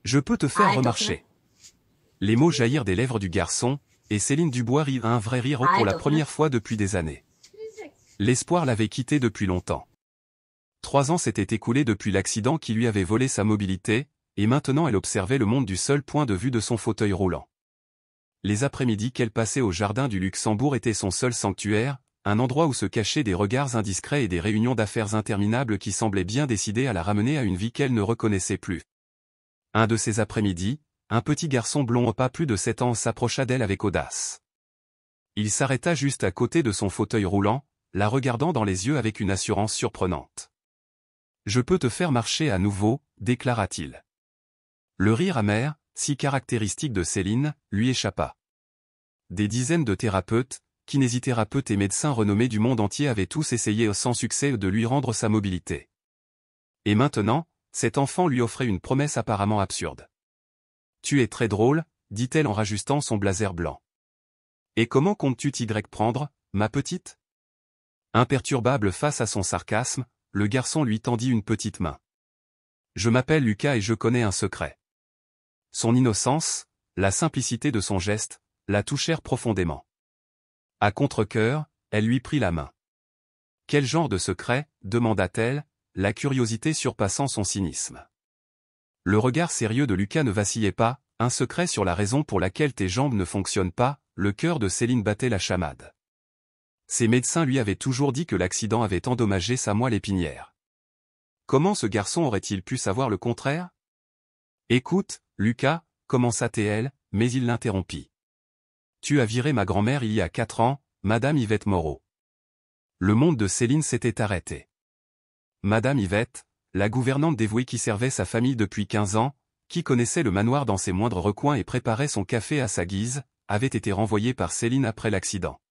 Je peux te faire remarcher. Les mots jaillirent des lèvres du garçon, et Céline Dubois rit un vrai rire pour la première fois depuis des années. L'espoir l'avait quitté depuis longtemps. 3 ans s'étaient écoulés depuis l'accident qui lui avait volé sa mobilité, et maintenant elle observait le monde du seul point de vue de son fauteuil roulant. Les après-midi qu'elle passait au jardin du Luxembourg étaient son seul sanctuaire, un endroit où se cachaient des regards indiscrets et des réunions d'affaires interminables qui semblaient bien décidées à la ramener à une vie qu'elle ne reconnaissait plus. Un de ces après-midi, un petit garçon blond pas plus de 7 ans s'approcha d'elle avec audace. Il s'arrêta juste à côté de son fauteuil roulant, la regardant dans les yeux avec une assurance surprenante. « Je peux te faire marcher à nouveau », déclara-t-il. Le rire amer, si caractéristique de Céline, lui échappa. Des dizaines de thérapeutes, kinésithérapeutes et médecins renommés du monde entier avaient tous essayé sans succès de lui rendre sa mobilité. Et maintenant, cet enfant lui offrait une promesse apparemment absurde. « Tu es très drôle », dit-elle en rajustant son blazer blanc. « Et comment comptes-tu t'y prendre, ma petite ?» Imperturbable face à son sarcasme, le garçon lui tendit une petite main. « Je m'appelle Lucas et je connais un secret. » Son innocence, la simplicité de son geste, la touchèrent profondément. À contre-cœur, elle lui prit la main. « Quel genre de secret ?» demanda-t-elle, la curiosité surpassant son cynisme. Le regard sérieux de Lucas ne vacillait pas, un secret sur la raison pour laquelle tes jambes ne fonctionnent pas, le cœur de Céline battait la chamade. Ses médecins lui avaient toujours dit que l'accident avait endommagé sa moelle épinière. Comment ce garçon aurait-il pu savoir le contraire? Écoute, Lucas, commença-t-elle, mais il l'interrompit. Tu as viré ma grand-mère il y a 4 ans, Madame Yvette Moreau. Le monde de Céline s'était arrêté. Madame Yvette, la gouvernante dévouée qui servait sa famille depuis 15 ans, qui connaissait le manoir dans ses moindres recoins et préparait son café à sa guise, avait été renvoyée par Céline après l'accident.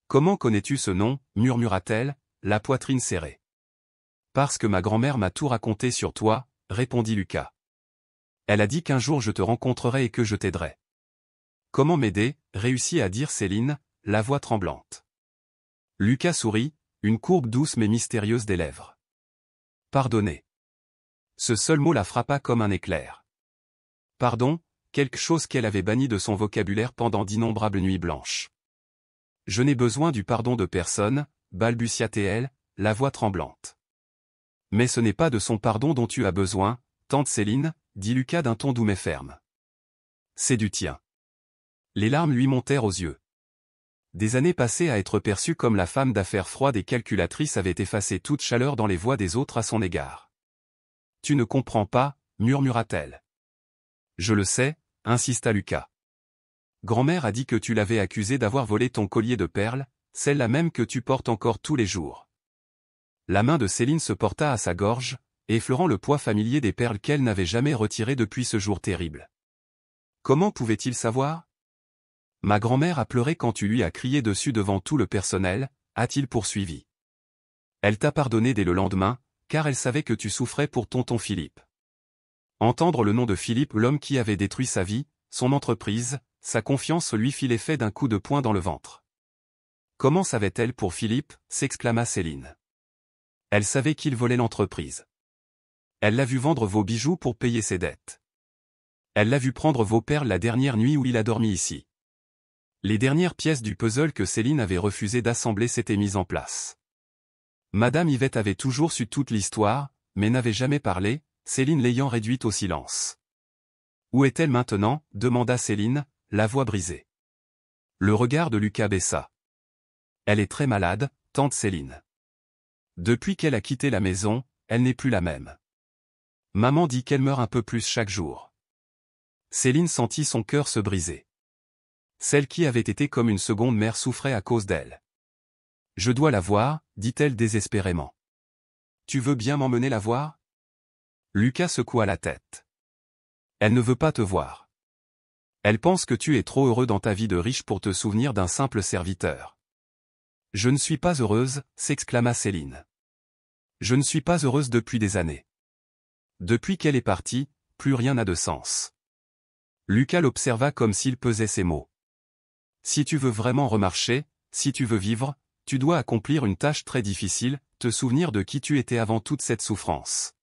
Comment connais-tu ce nom, murmura-t-elle, la poitrine serrée. Parce que ma grand-mère m'a tout raconté sur toi, répondit Lucas. Elle a dit qu'un jour je te rencontrerai et que je t'aiderai. Comment m'aider, réussit à dire Céline, la voix tremblante. Lucas sourit, une courbe douce mais mystérieuse des lèvres. Pardonner. Ce seul mot la frappa comme un éclair. Pardon, quelque chose qu'elle avait banni de son vocabulaire pendant d'innombrables nuits blanches. Je n'ai besoin du pardon de personne, balbutia-t-elle, la voix tremblante. Mais ce n'est pas de son pardon dont tu as besoin, tante Céline, dit Lucas d'un ton doux mais ferme. C'est du tien. Les larmes lui montèrent aux yeux. Des années passées à être perçue comme la femme d'affaires froide et calculatrice avaient effacé toute chaleur dans les voix des autres à son égard. Tu ne comprends pas, murmura-t-elle. Je le sais, insista Lucas. Grand-mère a dit que tu l'avais accusée d'avoir volé ton collier de perles, celle-là même que tu portes encore tous les jours. La main de Céline se porta à sa gorge, effleurant le poids familier des perles qu'elle n'avait jamais retirées depuis ce jour terrible. Comment pouvait-il savoir? Ma grand-mère a pleuré quand tu lui as crié dessus devant tout le personnel, a-t-il poursuivi. Elle t'a pardonné dès le lendemain, car elle savait que tu souffrais pour tonton Philippe. Entendre le nom de Philippe, l'homme qui avait détruit sa vie, son entreprise, sa confiance lui fit l'effet d'un coup de poing dans le ventre. Comment savait-elle pour Philippe, s'exclama Céline. Elle savait qu'il volait l'entreprise. Elle l'a vu vendre vos bijoux pour payer ses dettes. Elle l'a vu prendre vos perles la dernière nuit où il a dormi ici. Les dernières pièces du puzzle que Céline avait refusé d'assembler s'étaient mises en place. Madame Yvette avait toujours su toute l'histoire, mais n'avait jamais parlé, Céline l'ayant réduite au silence. Où est-elle maintenant? Demanda Céline, la voix brisée. Le regard de Lucas baissa. Elle est très malade, tante Céline. Depuis qu'elle a quitté la maison, elle n'est plus la même. Maman dit qu'elle meurt un peu plus chaque jour. Céline sentit son cœur se briser. Celle qui avait été comme une seconde mère souffrait à cause d'elle. Je dois la voir, dit-elle désespérément. Tu veux bien m'emmener la voir? Lucas secoua la tête. Elle ne veut pas te voir. Elle pense que tu es trop heureux dans ta vie de riche pour te souvenir d'un simple serviteur. Je ne suis pas heureuse, s'exclama Céline. Je ne suis pas heureuse depuis des années. Depuis qu'elle est partie, plus rien n'a de sens. Lucas l'observa comme s'il pesait ses mots. Si tu veux vraiment remarcher, si tu veux vivre, tu dois accomplir une tâche très difficile, te souvenir de qui tu étais avant toute cette souffrance.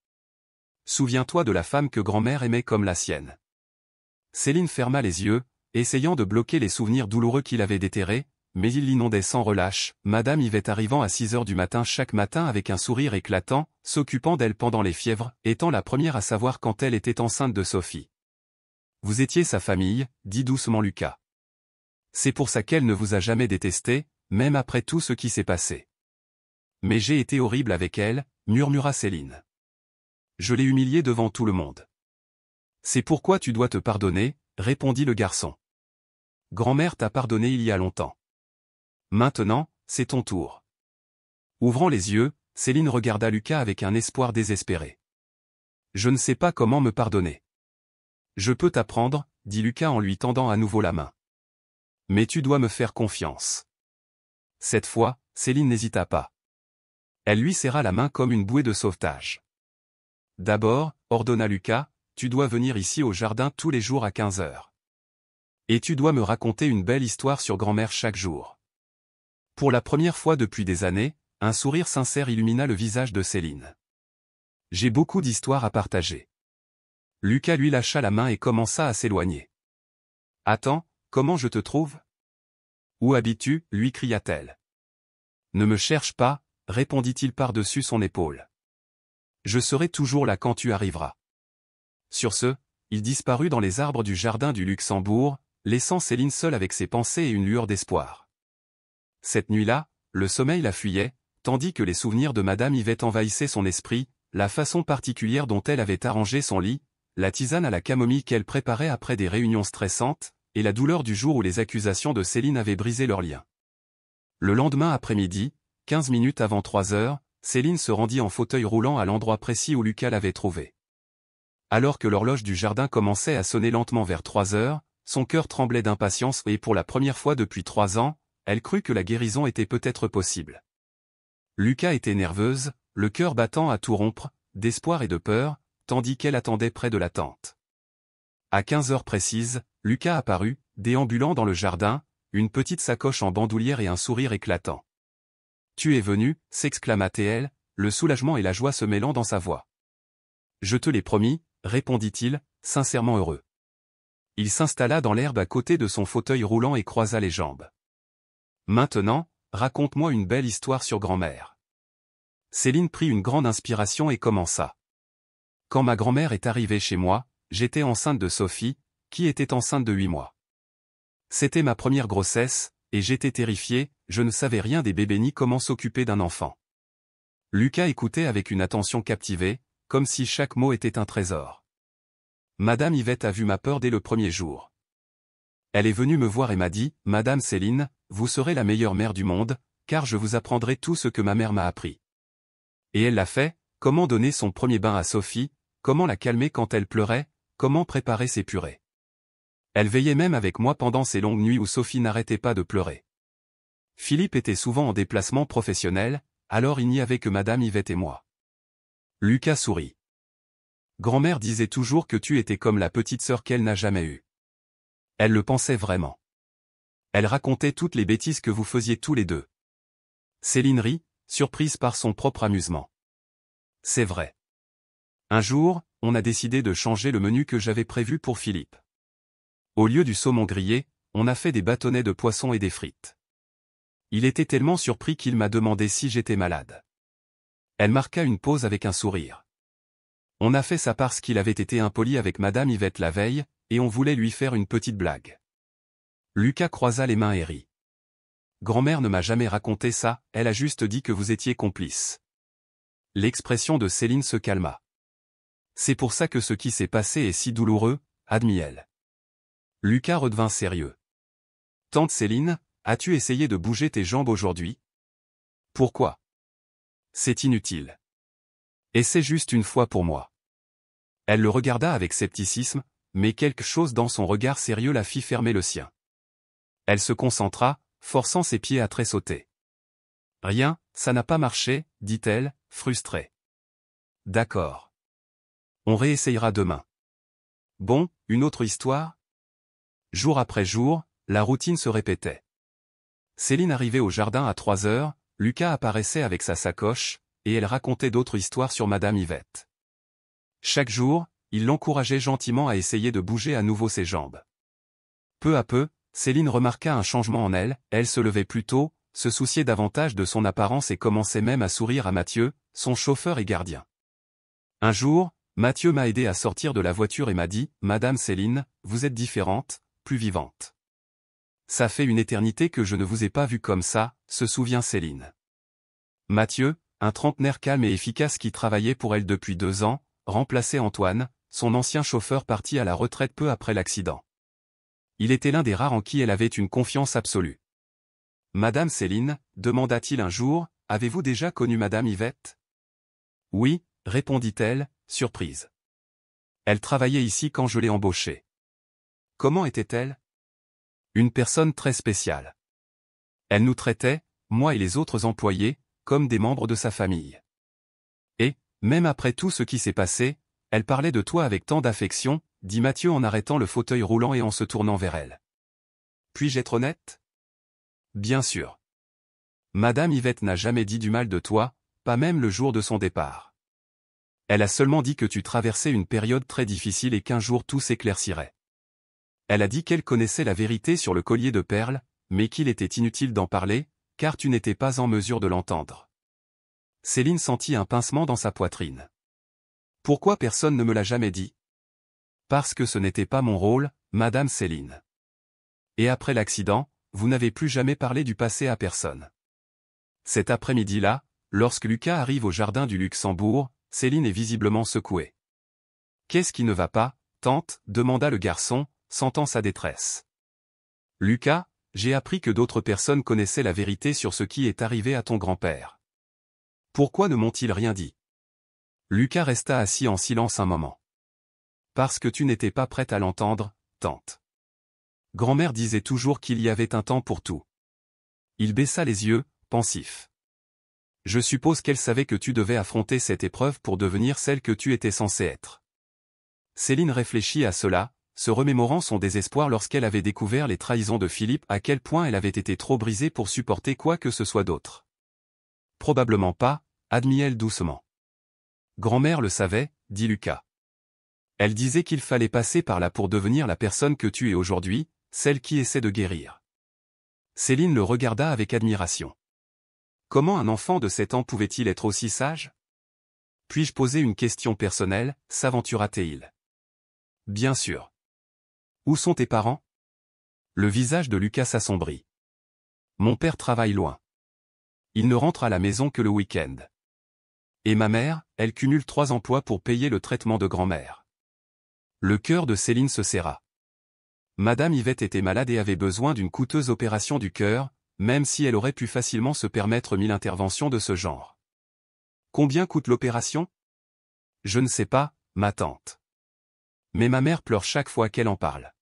Souviens-toi de la femme que grand-mère aimait comme la sienne. Céline ferma les yeux, essayant de bloquer les souvenirs douloureux qu'il avait déterrés, mais il l'inondait sans relâche, Madame Yvette arrivant à 6 heures du matin chaque matin avec un sourire éclatant, s'occupant d'elle pendant les fièvres, étant la première à savoir quand elle était enceinte de Sophie. Vous étiez sa famille, dit doucement Lucas. C'est pour ça qu'elle ne vous a jamais détesté, même après tout ce qui s'est passé. Mais j'ai été horrible avec elle, murmura Céline. Je l'ai humiliée devant tout le monde. C'est pourquoi tu dois te pardonner, répondit le garçon. Grand-mère t'a pardonné il y a longtemps. Maintenant, c'est ton tour. Ouvrant les yeux, Céline regarda Lucas avec un espoir désespéré. Je ne sais pas comment me pardonner. Je peux t'apprendre, dit Lucas en lui tendant à nouveau la main. Mais tu dois me faire confiance. Cette fois, Céline n'hésita pas. Elle lui serra la main comme une bouée de sauvetage. D'abord, ordonna Lucas, tu dois venir ici au jardin tous les jours à 15 heures. Et tu dois me raconter une belle histoire sur grand-mère chaque jour. Pour la première fois depuis des années, un sourire sincère illumina le visage de Céline. J'ai beaucoup d'histoires à partager. Lucas lui lâcha la main et commença à s'éloigner. Attends, comment je te trouve? Où habites-tu? Lui cria-t-elle. Ne me cherche pas, répondit-il par-dessus son épaule. Je serai toujours là quand tu arriveras. Sur ce, il disparut dans les arbres du jardin du Luxembourg, laissant Céline seule avec ses pensées et une lueur d'espoir. Cette nuit-là, le sommeil la fuyait, tandis que les souvenirs de Madame Yvette envahissaient son esprit, la façon particulière dont elle avait arrangé son lit, la tisane à la camomille qu'elle préparait après des réunions stressantes, et la douleur du jour où les accusations de Céline avaient brisé leur lien. Le lendemain après-midi, 15 minutes avant 3 heures, Céline se rendit en fauteuil roulant à l'endroit précis où Lucas l'avait trouvée. Alors que l'horloge du jardin commençait à sonner lentement vers 3 heures, son cœur tremblait d'impatience et pour la première fois depuis 3 ans, elle crut que la guérison était peut-être possible. Lucas était nerveuse, le cœur battant à tout rompre, d'espoir et de peur, tandis qu'elle attendait près de la tente. À 15 heures précises, Lucas apparut, déambulant dans le jardin, une petite sacoche en bandoulière et un sourire éclatant. « Tu es venu » s'exclama-t-elle, le soulagement et la joie se mêlant dans sa voix. « Je te l'ai promis » répondit-il, sincèrement heureux. Il s'installa dans l'herbe à côté de son fauteuil roulant et croisa les jambes. « Maintenant, raconte-moi une belle histoire sur grand-mère. » Céline prit une grande inspiration et commença. « Quand ma grand-mère est arrivée chez moi, j'étais enceinte de Sophie, qui était enceinte de 8 mois. C'était ma première grossesse, et j'étais terrifiée, je ne savais rien des bébés ni comment s'occuper d'un enfant. » Lucas écoutait avec une attention captivée, comme si chaque mot était un trésor. Madame Yvette a vu ma peur dès le premier jour. Elle est venue me voir et m'a dit, « Madame Céline, vous serez la meilleure mère du monde, car je vous apprendrai tout ce que ma mère m'a appris. » Et elle l'a fait, comment donner son premier bain à Sophie, comment la calmer quand elle pleurait, comment préparer ses purées. Elle veillait même avec moi pendant ces longues nuits où Sophie n'arrêtait pas de pleurer. Philippe était souvent en déplacement professionnel, alors il n'y avait que Madame Yvette et moi. Lucas sourit. Grand-mère disait toujours que tu étais comme la petite sœur qu'elle n'a jamais eue. Elle le pensait vraiment. Elle racontait toutes les bêtises que vous faisiez tous les deux. Céline rit, surprise par son propre amusement. C'est vrai. Un jour, on a décidé de changer le menu que j'avais prévu pour Philippe. Au lieu du saumon grillé, on a fait des bâtonnets de poisson et des frites. Il était tellement surpris qu'il m'a demandé si j'étais malade. Elle marqua une pause avec un sourire. On a fait ça parce qu'il avait été impoli avec Madame Yvette la veille, et on voulait lui faire une petite blague. Lucas croisa les mains et rit. Grand-mère ne m'a jamais raconté ça, elle a juste dit que vous étiez complice. L'expression de Céline se calma. C'est pour ça que ce qui s'est passé est si douloureux, admit-elle. Lucas redevint sérieux. Tante Céline, as-tu essayé de bouger tes jambes aujourd'hui? Pourquoi? C'est inutile. Essaie juste une fois pour moi. Elle le regarda avec scepticisme, mais quelque chose dans son regard sérieux la fit fermer le sien. Elle se concentra, forçant ses pieds à tressauter. Rien, ça n'a pas marché, dit-elle, frustrée. D'accord. On réessayera demain. Bon, une autre histoire? Jour après jour, la routine se répétait. Céline arrivait au jardin à 3 heures, Lucas apparaissait avec sa sacoche, et elle racontait d'autres histoires sur Madame Yvette. Chaque jour, il l'encourageait gentiment à essayer de bouger à nouveau ses jambes. Peu à peu, Céline remarqua un changement en elle, elle se levait plus tôt, se souciait davantage de son apparence et commençait même à sourire à Mathieu, son chauffeur et gardien. Un jour, Mathieu m'a aidé à sortir de la voiture et m'a dit « Madame Céline, vous êtes différente, plus vivante. Ça fait une éternité que je ne vous ai pas vue comme ça », se souvient Céline. Mathieu, un trentenaire calme et efficace qui travaillait pour elle depuis 2 ans, remplaçait Antoine, son ancien chauffeur parti à la retraite peu après l'accident. Il était l'un des rares en qui elle avait une confiance absolue. « Madame Céline, demanda-t-il un jour, avez-vous déjà connu Madame Yvette ? » « Oui, répondit-elle, surprise. Elle travaillait ici quand je l'ai embauchée. » « Comment était-elle ? » « Une personne très spéciale. Elle nous traitait, moi et les autres employés, comme des membres de sa famille. Et, même après tout ce qui s'est passé, elle parlait de toi avec tant d'affection, dit Mathieu en arrêtant le fauteuil roulant et en se tournant vers elle. Puis-je être honnête ? Bien sûr. Madame Yvette n'a jamais dit du mal de toi, pas même le jour de son départ. Elle a seulement dit que tu traversais une période très difficile et qu'un jour tout s'éclaircirait. Elle a dit qu'elle connaissait la vérité sur le collier de perles, mais qu'il était inutile d'en parler, car tu n'étais pas en mesure de l'entendre. Céline sentit un pincement dans sa poitrine. Pourquoi personne ne me l'a jamais dit ? Parce que ce n'était pas mon rôle, Madame Céline. Et après l'accident, vous n'avez plus jamais parlé du passé à personne. Cet après-midi-là, lorsque Lucas arrive au jardin du Luxembourg, Céline est visiblement secouée. Qu'est-ce qui ne va pas, tante ? Demanda le garçon, sentant sa détresse. Lucas, j'ai appris que d'autres personnes connaissaient la vérité sur ce qui est arrivé à ton grand-père. Pourquoi ne m'ont-ils rien dit ? Lucas resta assis en silence un moment. Parce que tu n'étais pas prête à l'entendre, tante. Grand-mère disait toujours qu'il y avait un temps pour tout. Il baissa les yeux, pensif. Je suppose qu'elle savait que tu devais affronter cette épreuve pour devenir celle que tu étais censée être. Céline réfléchit à cela, se remémorant son désespoir lorsqu'elle avait découvert les trahisons de Philippe, à quel point elle avait été trop brisée pour supporter quoi que ce soit d'autre. Probablement pas, admit-elle doucement. Grand-mère le savait, dit Lucas. Elle disait qu'il fallait passer par là pour devenir la personne que tu es aujourd'hui, celle qui essaie de guérir. Céline le regarda avec admiration. Comment un enfant de 7 ans pouvait-il être aussi sage ? Puis-je poser une question personnelle, s'aventura-t-il. Bien sûr. Où sont tes parents ? Le visage de Lucas s'assombrit. Mon père travaille loin. Il ne rentre à la maison que le week-end. Et ma mère, elle cumule 3 emplois pour payer le traitement de grand-mère. Le cœur de Céline se serra. Madame Yvette était malade et avait besoin d'une coûteuse opération du cœur, même si elle aurait pu facilement se permettre 1000 interventions de ce genre. Combien coûte l'opération ? Je ne sais pas, ma tante. Mais ma mère pleure chaque fois qu'elle en parle.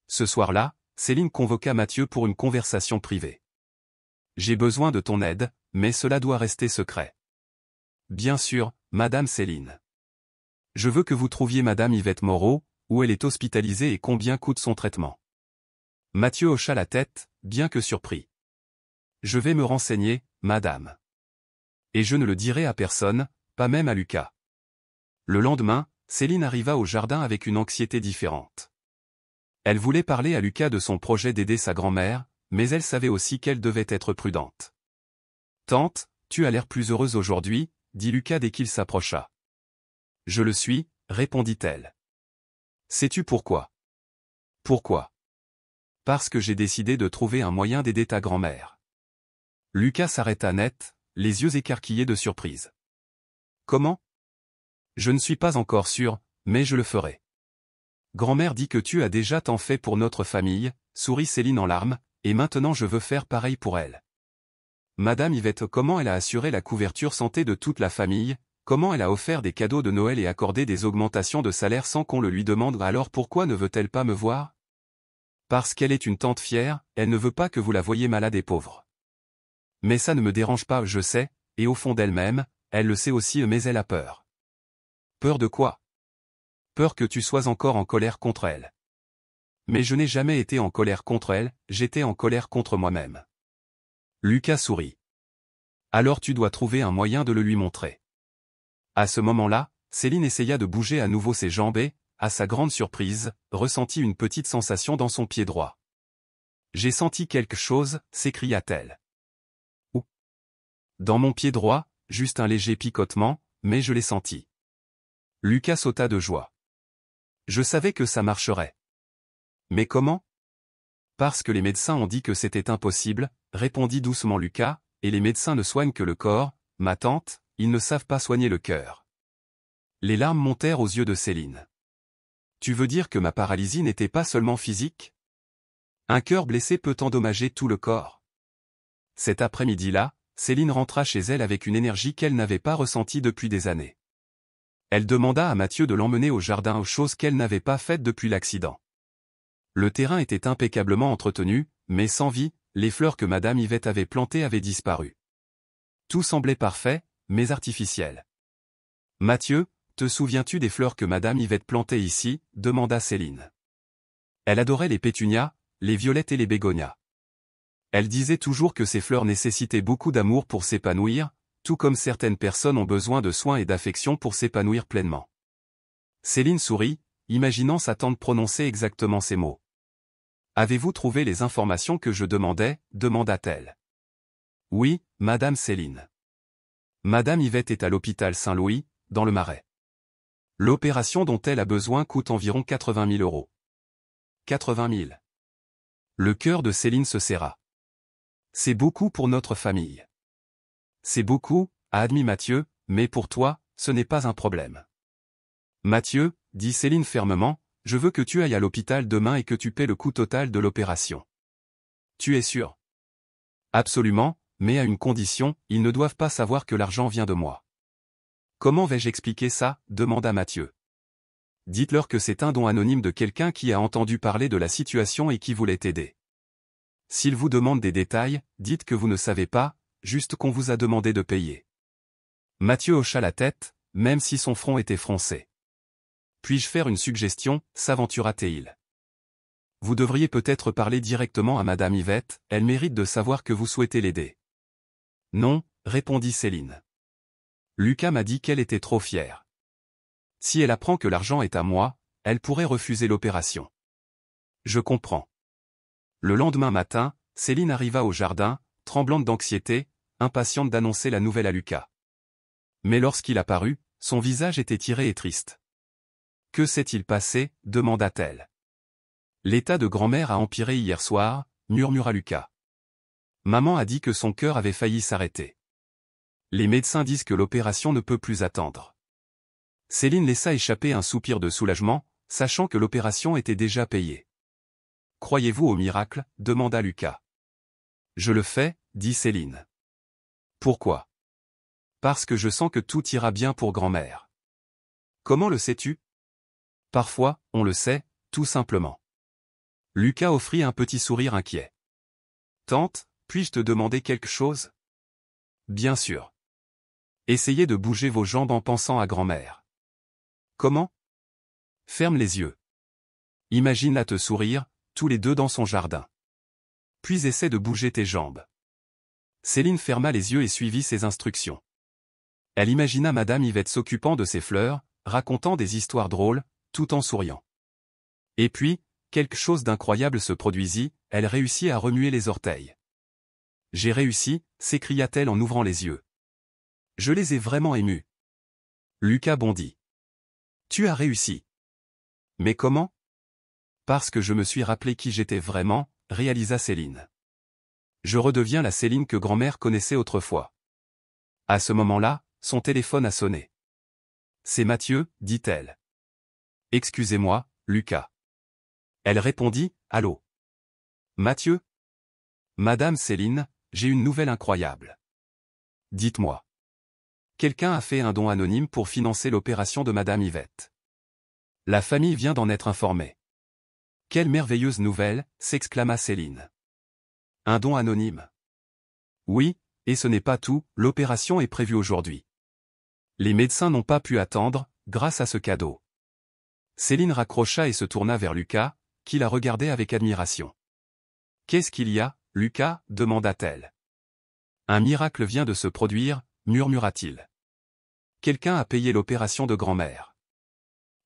Ce soir-là, Céline convoqua Mathieu pour une conversation privée. J'ai besoin de ton aide, mais cela doit rester secret. Bien sûr, Madame Céline. Je veux que vous trouviez Madame Yvette Moreau, où elle est hospitalisée et combien coûte son traitement. Mathieu hocha la tête, bien que surpris. Je vais me renseigner, Madame. Et je ne le dirai à personne, pas même à Lucas. Le lendemain, Céline arriva au jardin avec une anxiété différente. Elle voulait parler à Lucas de son projet d'aider sa grand-mère, mais elle savait aussi qu'elle devait être prudente. « Tante, tu as l'air plus heureuse aujourd'hui », dit Lucas dès qu'il s'approcha. « Je le suis », répondit-elle. « Sais-tu pourquoi ? » « Pourquoi ? » « Parce que j'ai décidé de trouver un moyen d'aider ta grand-mère. » Lucas s'arrêta net, les yeux écarquillés de surprise. « Comment ? » « Je ne suis pas encore sûr, mais je le ferai. » « Grand-mère dit que tu as déjà tant fait pour notre famille, » sourit Céline en larmes, « et maintenant je veux faire pareil pour elle. » Madame Yvette, comment elle a assuré la couverture santé de toute la famille, comment elle a offert des cadeaux de Noël et accordé des augmentations de salaire sans qu'on le lui demande, alors pourquoi ne veut-elle pas me voir ? Parce qu'elle est une tante fière, elle ne veut pas que vous la voyiez malade et pauvre. Mais ça ne me dérange pas, je sais, et au fond d'elle-même, elle le sait aussi, mais elle a peur. Peur de quoi ? Peur que tu sois encore en colère contre elle. Mais je n'ai jamais été en colère contre elle, j'étais en colère contre moi-même. Lucas sourit. Alors tu dois trouver un moyen de le lui montrer. À ce moment-là, Céline essaya de bouger à nouveau ses jambes et, à sa grande surprise, ressentit une petite sensation dans son pied droit. « J'ai senti quelque chose », s'écria-t-elle. « Où ?» ?»« Dans mon pied droit, juste un léger picotement, mais je l'ai senti. » Lucas sauta de joie. « Je savais que ça marcherait. »« Mais comment ?»« Parce que les médecins ont dit que c'était impossible, » répondit doucement Lucas, « et les médecins ne soignent que le corps, ma tante, ils ne savent pas soigner le cœur. » Les larmes montèrent aux yeux de Céline. « Tu veux dire que ma paralysie n'était pas seulement physique ? Un cœur blessé peut endommager tout le corps. » Cet après-midi-là, Céline rentra chez elle avec une énergie qu'elle n'avait pas ressentie depuis des années. Elle demanda à Mathieu de l'emmener au jardin, chose qu'elle n'avait pas faite depuis l'accident. Le terrain était impeccablement entretenu, mais sans vie, les fleurs que Madame Yvette avait plantées avaient disparu. Tout semblait parfait, mais artificiel. « Mathieu, te souviens-tu des fleurs que Madame Yvette plantait ici ?» demanda Céline. Elle adorait les pétunias, les violettes et les bégonias. Elle disait toujours que ces fleurs nécessitaient beaucoup d'amour pour s'épanouir, tout comme certaines personnes ont besoin de soins et d'affection pour s'épanouir pleinement. Céline sourit, imaginant sa tante prononcer exactement ces mots. « Avez-vous trouvé les informations que je demandais ?» demanda-t-elle. « Oui, Madame Céline. Madame Yvette est à l'hôpital Saint-Louis, dans le Marais. L'opération dont elle a besoin coûte environ 80 000 €. 80 000. Le cœur de Céline se serra. C'est beaucoup pour notre famille. C'est beaucoup, a admis Mathieu, mais pour toi, ce n'est pas un problème. Mathieu, dit Céline fermement, je veux que tu ailles à l'hôpital demain et que tu paies le coût total de l'opération. Tu es sûr? Absolument, mais à une condition, ils ne doivent pas savoir que l'argent vient de moi. Comment vais-je expliquer ça? Demanda Mathieu. Dites-leur que c'est un don anonyme de quelqu'un qui a entendu parler de la situation et qui voulait t'aider. S'ils vous demandent des détails, dites que vous ne savez pas, juste qu'on vous a demandé de payer. Mathieu hocha la tête, même si son front était froncé. Puis-je faire une suggestion, s'aventura-t-il. Vous devriez peut-être parler directement à Madame Yvette, elle mérite de savoir que vous souhaitez l'aider. Non, répondit Céline. Lucas m'a dit qu'elle était trop fière. Si elle apprend que l'argent est à moi, elle pourrait refuser l'opération. Je comprends. Le lendemain matin, Céline arriva au jardin, tremblante d'anxiété, impatiente d'annoncer la nouvelle à Lucas. Mais lorsqu'il apparut, son visage était tiré et triste. « Que s'est-il passé ?» demanda-t-elle. « L'état de grand-mère a empiré hier soir, » murmura Lucas. « Maman a dit que son cœur avait failli s'arrêter. Les médecins disent que l'opération ne peut plus attendre. » Céline laissa échapper un soupir de soulagement, sachant que l'opération était déjà payée. « Croyez-vous au miracle ?» demanda Lucas. « Je le fais, » dit Céline. « Pourquoi ? » Parce que je sens que tout ira bien pour grand-mère. Comment le sais-tu ? Parfois, on le sait, tout simplement. Lucas offrit un petit sourire inquiet. Tante, puis-je te demander quelque chose ? Bien sûr. Essayez de bouger vos jambes en pensant à grand-mère. Comment ? Ferme les yeux. Imagine-la te sourire, tous les deux dans son jardin. Puis essaie de bouger tes jambes. Céline ferma les yeux et suivit ses instructions. Elle imagina Madame Yvette s'occupant de ses fleurs, racontant des histoires drôles, tout en souriant. Et puis, quelque chose d'incroyable se produisit, elle réussit à remuer les orteils. « J'ai réussi !» s'écria-t-elle en ouvrant les yeux. « Je les ai vraiment émus. » Lucas bondit. « Tu as réussi. »« Mais comment ? » « Parce que je me suis rappelé qui j'étais vraiment, » réalisa Céline. « Je redeviens la Céline que grand-mère connaissait autrefois. » À ce moment-là, son téléphone a sonné. « C'est Mathieu, » dit-elle. « Excusez-moi, Lucas. » Elle répondit, « Allô ? Mathieu ? Madame Céline, j'ai une nouvelle incroyable. Dites-moi. Quelqu'un a fait un don anonyme pour financer l'opération de Madame Yvette. La famille vient d'en être informée. » Quelle merveilleuse nouvelle, s'exclama Céline. Un don anonyme. Oui, et ce n'est pas tout, l'opération est prévue aujourd'hui. Les médecins n'ont pas pu attendre, grâce à ce cadeau. Céline raccrocha et se tourna vers Lucas, qui la regardait avec admiration. Qu'est-ce qu'il y a, Lucas ? demanda-t-elle. Un miracle vient de se produire, murmura-t-il. Quelqu'un a payé l'opération de grand-mère.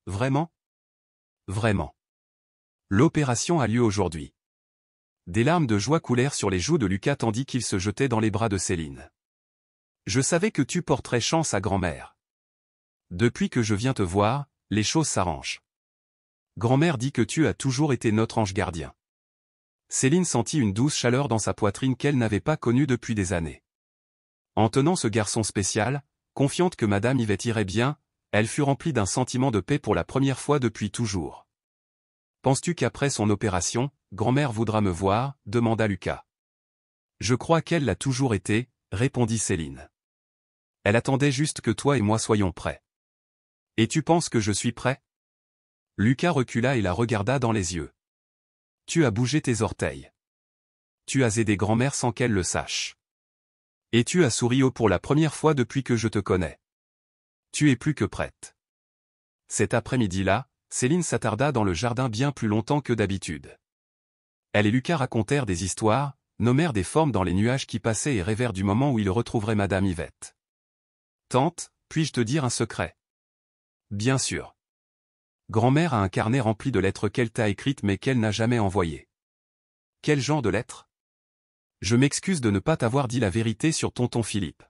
Vraiment? Vraiment. L'opération a lieu aujourd'hui. Des larmes de joie coulèrent sur les joues de Lucas tandis qu'il se jetait dans les bras de Céline. Je savais que tu porterais chance à grand-mère. Depuis que je viens te voir, les choses s'arrangent. Grand-mère dit que tu as toujours été notre ange gardien. Céline sentit une douce chaleur dans sa poitrine qu'elle n'avait pas connue depuis des années. En tenant ce garçon spécial, confiante que Madame Yvette irait bien, elle fut remplie d'un sentiment de paix pour la première fois depuis toujours. Penses-tu qu'après son opération, grand-mère voudra me voir, demanda Lucas. Je crois qu'elle l'a toujours été, répondit Céline. Elle attendait juste que toi et moi soyons prêts. Et tu penses que je suis prêt? Lucas recula et la regarda dans les yeux. Tu as bougé tes orteils. Tu as aidé grand-mère sans qu'elle le sache. Et tu as souri haut pour la première fois depuis que je te connais. Tu es plus que prête. Cet après-midi-là, Céline s'attarda dans le jardin bien plus longtemps que d'habitude. Elle et Lucas racontèrent des histoires, nommèrent des formes dans les nuages qui passaient et rêvèrent du moment où ils retrouveraient Madame Yvette. Tante, puis-je te dire un secret? Bien sûr. Grand-mère a un carnet rempli de lettres qu'elle t'a écrites mais qu'elle n'a jamais envoyées. Quel genre de lettres? Je m'excuse de ne pas t'avoir dit la vérité sur tonton Philippe.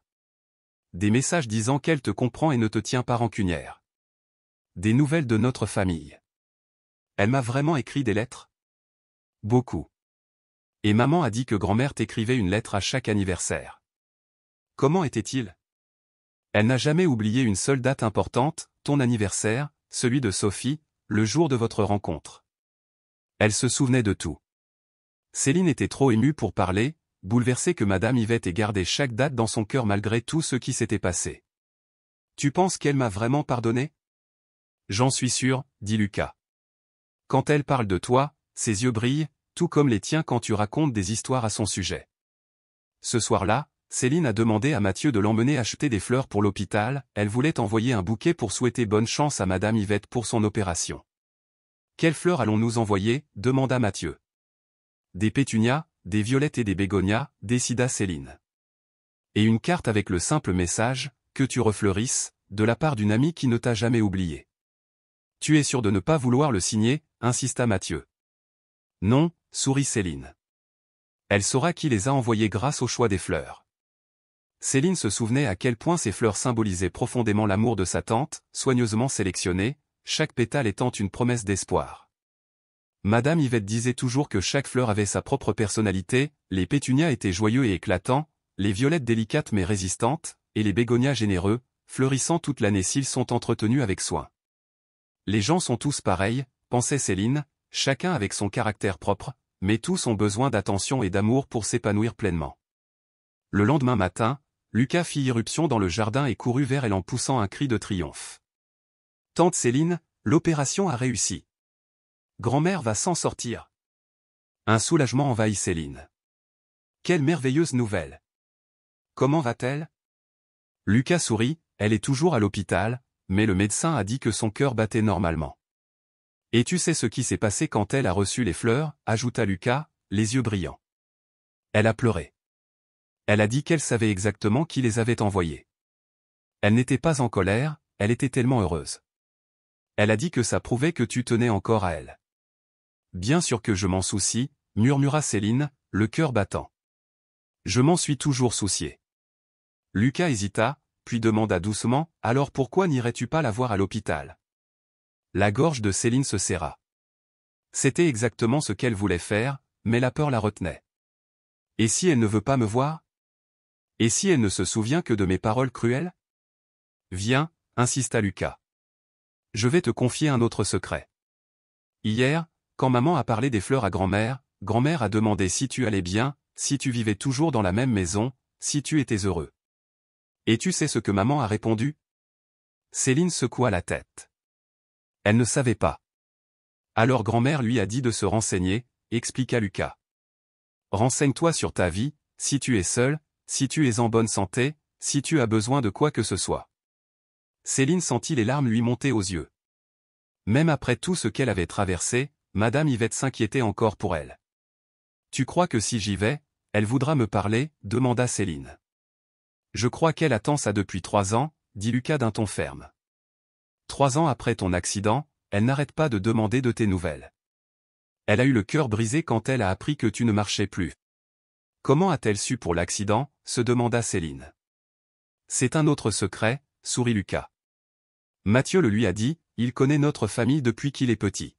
Des messages disant qu'elle te comprend et ne te tient pas rancunière. Des nouvelles de notre famille. Elle m'a vraiment écrit des lettres? Beaucoup. Et maman a dit que grand-mère t'écrivait une lettre à chaque anniversaire. Comment était-il? Elle n'a jamais oublié une seule date importante, ton anniversaire, celui de Sophie, le jour de votre rencontre. Elle se souvenait de tout. Céline était trop émue pour parler, bouleversée que Madame Yvette ait gardé chaque date dans son cœur malgré tout ce qui s'était passé. Tu penses qu'elle m'a vraiment pardonné? J'en suis sûr, dit Lucas. Quand elle parle de toi, ses yeux brillent, tout comme les tiens quand tu racontes des histoires à son sujet. Ce soir-là, Céline a demandé à Mathieu de l'emmener acheter des fleurs pour l'hôpital, elle voulait envoyer un bouquet pour souhaiter bonne chance à Madame Yvette pour son opération. Quelles fleurs allons-nous envoyer? Demanda Mathieu. Des pétunias, des violettes et des bégonias, décida Céline. Et une carte avec le simple message, que tu refleurisses, de la part d'une amie qui ne t'a jamais oublié. Tu es sûr de ne pas vouloir le signer, insista Mathieu. Non, sourit Céline. Elle saura qui les a envoyées grâce au choix des fleurs. Céline se souvenait à quel point ces fleurs symbolisaient profondément l'amour de sa tante, soigneusement sélectionnées, chaque pétale étant une promesse d'espoir. Madame Yvette disait toujours que chaque fleur avait sa propre personnalité, les pétunias étaient joyeux et éclatants, les violettes délicates mais résistantes, et les bégonias généreux, fleurissant toute l'année s'ils sont entretenus avec soin. Les gens sont tous pareils, pensait Céline, chacun avec son caractère propre, mais tous ont besoin d'attention et d'amour pour s'épanouir pleinement. Le lendemain matin, Lucas fit irruption dans le jardin et courut vers elle en poussant un cri de triomphe. Tante Céline, l'opération a réussi. Grand-mère va s'en sortir. Un soulagement envahit Céline. Quelle merveilleuse nouvelle. Comment va-t-elle? Lucas sourit, elle est toujours à l'hôpital, mais le médecin a dit que son cœur battait normalement. Et tu sais ce qui s'est passé quand elle a reçu les fleurs, ajouta Lucas, les yeux brillants. Elle a pleuré. Elle a dit qu'elle savait exactement qui les avait envoyées. Elle n'était pas en colère, elle était tellement heureuse. Elle a dit que ça prouvait que tu tenais encore à elle. Bien sûr que je m'en soucie, murmura Céline, le cœur battant. Je m'en suis toujours soucié. Lucas hésita, puis demanda doucement, alors pourquoi n'irais-tu pas la voir à l'hôpital? La gorge de Céline se serra. C'était exactement ce qu'elle voulait faire, mais la peur la retenait. Et si elle ne veut pas me voir? Et si elle ne se souvient que de mes paroles cruelles? Viens, insista Lucas. Je vais te confier un autre secret. Hier, quand maman a parlé des fleurs à grand-mère a demandé si tu allais bien, si tu vivais toujours dans la même maison, si tu étais heureux. Et tu sais ce que maman a répondu? Céline secoua la tête. Elle ne savait pas. Alors grand-mère lui a dit de se renseigner, expliqua Lucas. Renseigne-toi sur ta vie, si tu es seul, si tu es en bonne santé, si tu as besoin de quoi que ce soit. Céline sentit les larmes lui monter aux yeux. Même après tout ce qu'elle avait traversé, Madame Yvette s'inquiétait encore pour elle. Tu crois que si j'y vais, elle voudra me parler? Demanda Céline. Je crois qu'elle attend ça depuis 3 ans, dit Lucas d'un ton ferme. 3 ans après ton accident, elle n'arrête pas de demander de tes nouvelles. Elle a eu le cœur brisé quand elle a appris que tu ne marchais plus. Comment a-t-elle su pour l'accident, se demanda Céline. C'est un autre secret, sourit Lucas. Mathieu le lui a dit, il connaît notre famille depuis qu'il est petit.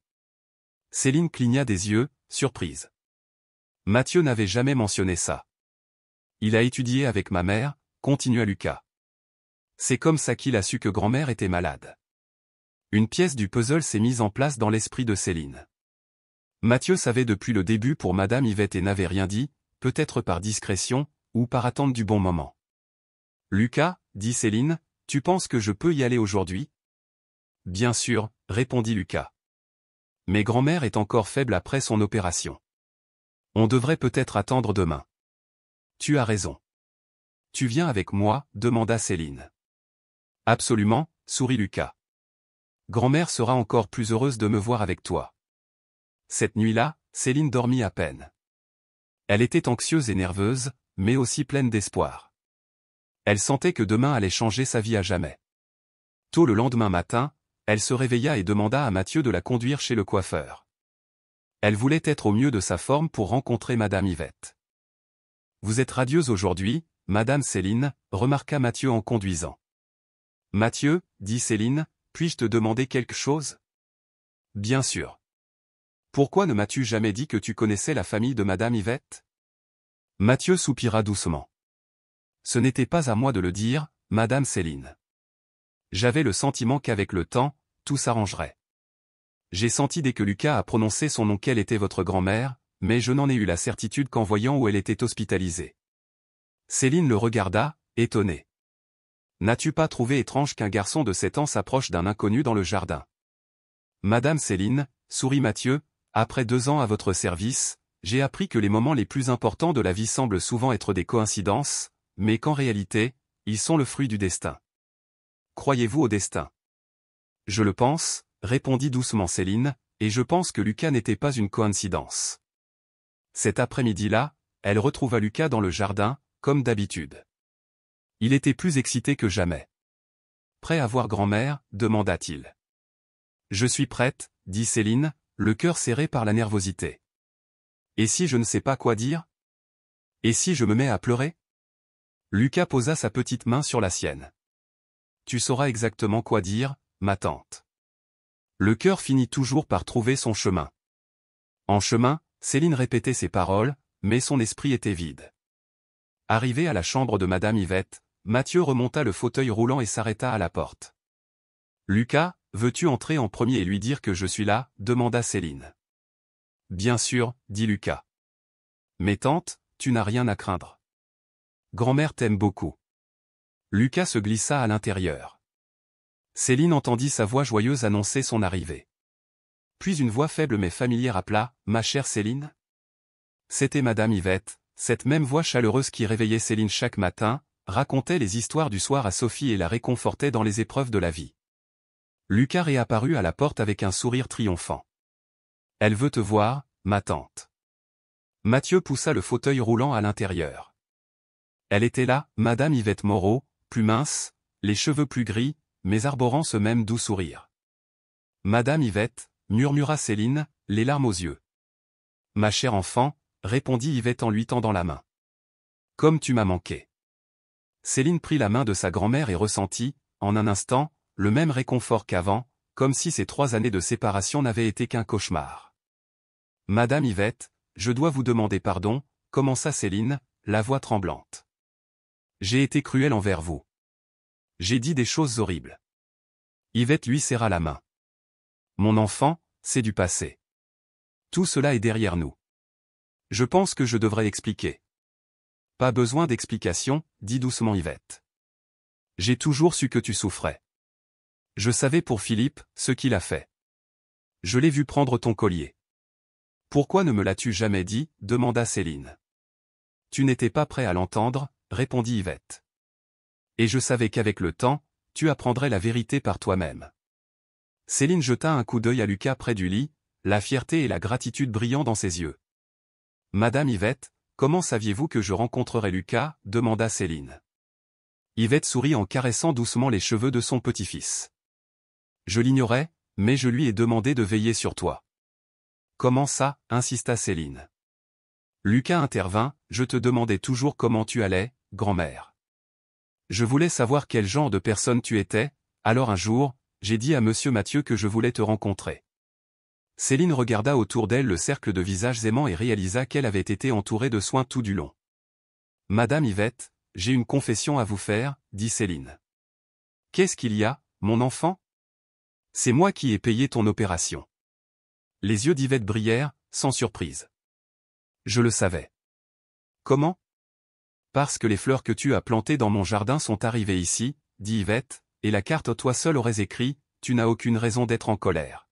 Céline cligna des yeux, surprise. Mathieu n'avait jamais mentionné ça. Il a étudié avec ma mère, continua Lucas. C'est comme ça qu'il a su que grand-mère était malade. Une pièce du puzzle s'est mise en place dans l'esprit de Céline. Mathieu savait depuis le début pour Madame Yvette et n'avait rien dit, peut-être par discrétion, ou par attente du bon moment. Lucas, dit Céline, tu penses que je peux y aller aujourd'hui? Bien sûr, répondit Lucas. Mais grand-mère est encore faible après son opération. On devrait peut-être attendre demain. Tu as raison. Tu viens avec moi, demanda Céline. Absolument, sourit Lucas. Grand-mère sera encore plus heureuse de me voir avec toi. Cette nuit-là, Céline dormit à peine. Elle était anxieuse et nerveuse, mais aussi pleine d'espoir. Elle sentait que demain allait changer sa vie à jamais. Tôt le lendemain matin, elle se réveilla et demanda à Mathieu de la conduire chez le coiffeur. Elle voulait être au mieux de sa forme pour rencontrer Madame Yvette. Vous êtes radieuse aujourd'hui, Madame Céline, remarqua Mathieu en conduisant. Mathieu, dit Céline, puis-je te demander quelque chose? Bien sûr. Pourquoi ne m'as-tu jamais dit que tu connaissais la famille de Madame Yvette? Mathieu soupira doucement. Ce n'était pas à moi de le dire, Madame Céline. J'avais le sentiment qu'avec le temps, tout s'arrangerait. J'ai senti dès que Lucas a prononcé son nom qu'elle était votre grand-mère, mais je n'en ai eu la certitude qu'en voyant où elle était hospitalisée. Céline le regarda, étonnée. N'as-tu pas trouvé étrange qu'un garçon de 7 ans s'approche d'un inconnu dans le jardin? Madame Céline, sourit Mathieu, après 2 ans à votre service, j'ai appris que les moments les plus importants de la vie semblent souvent être des coïncidences, mais qu'en réalité, ils sont le fruit du destin. Croyez-vous au destin? Je le pense, répondit doucement Céline, et je pense que Lucas n'était pas une coïncidence. Cet après-midi-là, elle retrouva Lucas dans le jardin, comme d'habitude. Il était plus excité que jamais. Prêt à voir grand-mère, demanda-t-il. Je suis prête, dit Céline, le cœur serré par la nervosité. Et si je ne sais pas quoi dire? Et si je me mets à pleurer? Lucas posa sa petite main sur la sienne. Tu sauras exactement quoi dire, ma tante. Le cœur finit toujours par trouver son chemin. En chemin, Céline répétait ses paroles, mais son esprit était vide. Arrivé à la chambre de Madame Yvette, Mathieu remonta le fauteuil roulant et s'arrêta à la porte. Lucas, veux-tu entrer en premier et lui dire que je suis là, demanda Céline. Bien sûr, dit Lucas. Mais tante, tu n'as rien à craindre. Grand-mère t'aime beaucoup. Lucas se glissa à l'intérieur. Céline entendit sa voix joyeuse annoncer son arrivée. Puis une voix faible mais familière appela, « Ma chère Céline ?» C'était Madame Yvette, cette même voix chaleureuse qui réveillait Céline chaque matin, racontait les histoires du soir à Sophie et la réconfortait dans les épreuves de la vie. Lucas réapparut à la porte avec un sourire triomphant. « Elle veut te voir, ma tante. » Mathieu poussa le fauteuil roulant à l'intérieur. Elle était là, Madame Yvette Moreau, plus mince, les cheveux plus gris, mais arborant ce même doux sourire. « Madame Yvette, » murmura Céline, les larmes aux yeux. « Ma chère enfant, » répondit Yvette en lui tendant la main. « Comme tu m'as manqué. » Céline prit la main de sa grand-mère et ressentit, en un instant, le même réconfort qu'avant, comme si ces 3 années de séparation n'avaient été qu'un cauchemar. « Madame Yvette, je dois vous demander pardon, » commença Céline, la voix tremblante. « J'ai été cruelle envers vous. J'ai dit des choses horribles. » Yvette lui serra la main. « Mon enfant, c'est du passé. Tout cela est derrière nous. Je pense que je devrais expliquer. » Pas besoin d'explication, dit doucement Yvette. J'ai toujours su que tu souffrais. Je savais pour Philippe, ce qu'il a fait. Je l'ai vu prendre ton collier. Pourquoi ne me l'as-tu jamais dit, demanda Céline. Tu n'étais pas prêt à l'entendre, répondit Yvette. Et je savais qu'avec le temps, tu apprendrais la vérité par toi-même. Céline jeta un coup d'œil à Lucas près du lit, la fierté et la gratitude brillant dans ses yeux. Madame Yvette, comment saviez-vous que je rencontrerais Lucas, demanda Céline. Yvette sourit en caressant doucement les cheveux de son petit-fils. Je l'ignorais, mais je lui ai demandé de veiller sur toi. Comment ça, insista Céline. Lucas intervint, je te demandais toujours comment tu allais, grand-mère. Je voulais savoir quel genre de personne tu étais, alors un jour, j'ai dit à monsieur Mathieu que je voulais te rencontrer. Céline regarda autour d'elle le cercle de visages aimants et réalisa qu'elle avait été entourée de soins tout du long. Madame Yvette, j'ai une confession à vous faire, dit Céline. Qu'est-ce qu'il y a, mon enfant? C'est moi qui ai payé ton opération. Les yeux d'Yvette brillèrent, sans surprise. Je le savais. Comment? Parce que les fleurs que tu as plantées dans mon jardin sont arrivées ici, dit Yvette, et la carte toi seul aurais écrit, tu n'as aucune raison d'être en colère.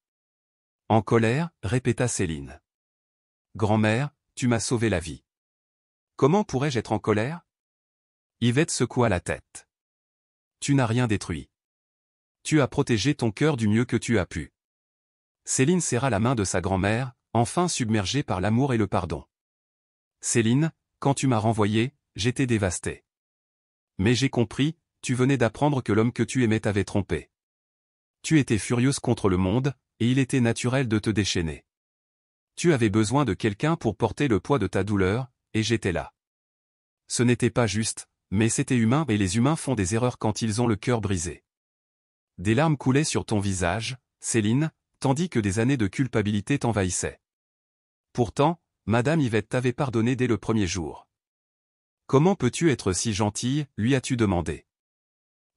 En colère, répéta Céline. Grand-mère, tu m'as sauvé la vie. Comment pourrais-je être en colère? Yvette secoua la tête. Tu n'as rien détruit. Tu as protégé ton cœur du mieux que tu as pu. Céline serra la main de sa grand-mère, enfin submergée par l'amour et le pardon. Céline, quand tu m'as renvoyé, j'étais dévasté. Mais j'ai compris, tu venais d'apprendre que l'homme que tu aimais t'avait trompé. Tu étais furieuse contre le monde, et il était naturel de te déchaîner. Tu avais besoin de quelqu'un pour porter le poids de ta douleur, et j'étais là. Ce n'était pas juste, mais c'était humain et les humains font des erreurs quand ils ont le cœur brisé. Des larmes coulaient sur ton visage, Céline, tandis que des années de culpabilité t'envahissaient. Pourtant, Madame Yvette t'avait pardonné dès le premier jour. Comment peux-tu être si gentille, lui as-tu demandé.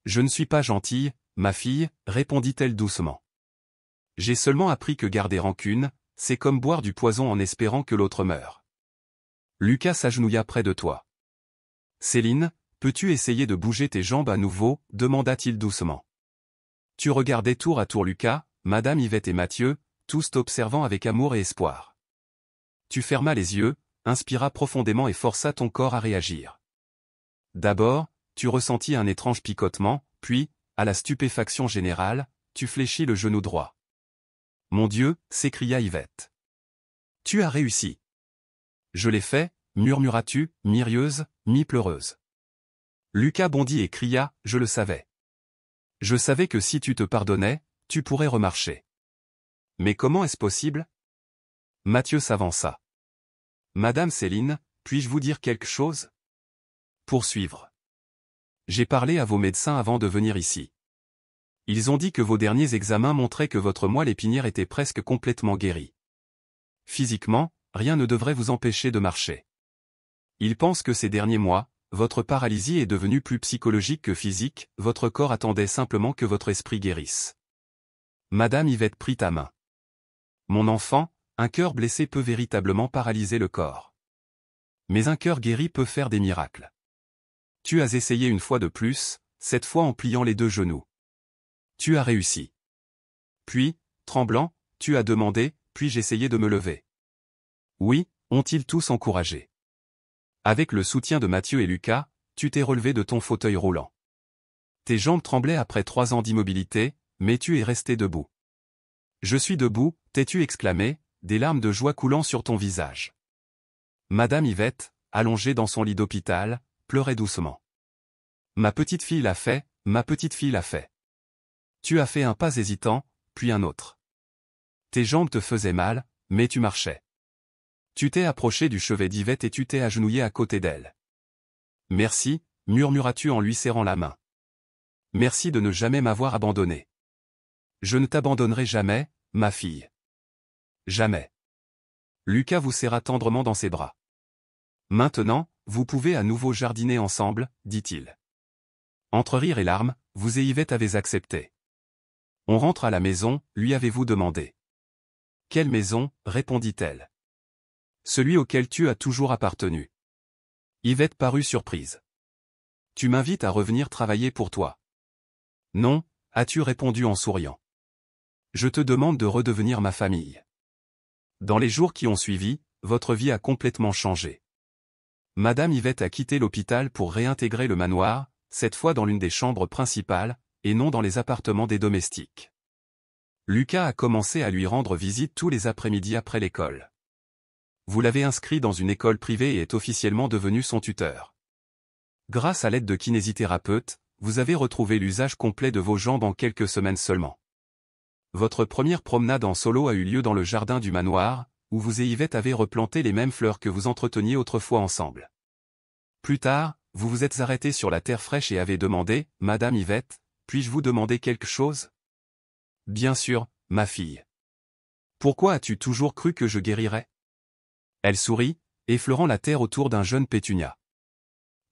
Je ne suis pas gentille, ma fille, répondit-elle doucement. J'ai seulement appris que garder rancune, c'est comme boire du poison en espérant que l'autre meure. Lucas s'agenouilla près de toi. Céline, peux-tu essayer de bouger tes jambes à nouveau, demanda-t-il doucement. Tu regardais tour à tour Lucas, Madame Yvette et Mathieu, tous t'observant avec amour et espoir. Tu fermas les yeux, inspira profondément et força ton corps à réagir. D'abord, tu ressentis un étrange picotement, puis, à la stupéfaction générale, tu fléchis le genou droit. Mon Dieu, s'écria Yvette. Tu as réussi. Je l'ai fait, murmuras-tu, mi-rieuse, mi-pleureuse. Lucas bondit et cria, je le savais. Je savais que si tu te pardonnais, tu pourrais remarcher. Mais comment est-ce possible? Mathieu s'avança. Madame Céline, puis-je vous dire quelque chose? Poursuivre. J'ai parlé à vos médecins avant de venir ici. Ils ont dit que vos derniers examens montraient que votre moelle épinière était presque complètement guérie. Physiquement, rien ne devrait vous empêcher de marcher. Ils pensent que ces derniers mois, votre paralysie est devenue plus psychologique que physique, votre corps attendait simplement que votre esprit guérisse. Madame Yvette prit ta main. Mon enfant, un cœur blessé peut véritablement paralyser le corps. Mais un cœur guéri peut faire des miracles. Tu as essayé une fois de plus, cette fois en pliant les deux genoux. Tu as réussi. Puis, tremblant, tu as demandé, puis-je essayer de me lever? Oui, ont-ils tous encouragé. Avec le soutien de Mathieu et Lucas, tu t'es relevé de ton fauteuil roulant. Tes jambes tremblaient après 3 ans d'immobilité, mais tu es resté debout. Je suis debout, t'es-tu exclamé, des larmes de joie coulant sur ton visage. Madame Yvette, allongée dans son lit d'hôpital, pleurait doucement. Ma petite fille l'a fait, ma petite fille l'a fait. Tu as fait un pas hésitant, puis un autre. Tes jambes te faisaient mal, mais tu marchais. Tu t'es approché du chevet d'Yvette et tu t'es agenouillé à côté d'elle. Merci, murmuras-tu en lui serrant la main. Merci de ne jamais m'avoir abandonné. Je ne t'abandonnerai jamais, ma fille. Jamais. Lucas vous serra tendrement dans ses bras. Maintenant, vous pouvez à nouveau jardiner ensemble, dit-il. Entre rire et larmes, vous et Yvette avez accepté. On rentre à la maison, lui avez-vous demandé. Quelle maison, répondit-elle. Celui auquel tu as toujours appartenu. Yvette parut surprise. Tu m'invites à revenir travailler pour toi. Non, as-tu répondu en souriant. Je te demande de redevenir ma famille. Dans les jours qui ont suivi, votre vie a complètement changé. Madame Yvette a quitté l'hôpital pour réintégrer le manoir, cette fois dans l'une des chambres principales, et non dans les appartements des domestiques. Lucas a commencé à lui rendre visite tous les après-midi après l'école. Vous l'avez inscrit dans une école privée et est officiellement devenu son tuteur. Grâce à l'aide de kinésithérapeutes, vous avez retrouvé l'usage complet de vos jambes en quelques semaines seulement. Votre première promenade en solo a eu lieu dans le jardin du manoir, où vous et Yvette avez replanté les mêmes fleurs que vous entreteniez autrefois ensemble. Plus tard, vous vous êtes arrêté sur la terre fraîche et avez demandé, « Madame Yvette, puis-je vous demander quelque chose ?» « Bien sûr, ma fille. »« Pourquoi as-tu toujours cru que je guérirais ?» Elle sourit, effleurant la terre autour d'un jeune pétunia.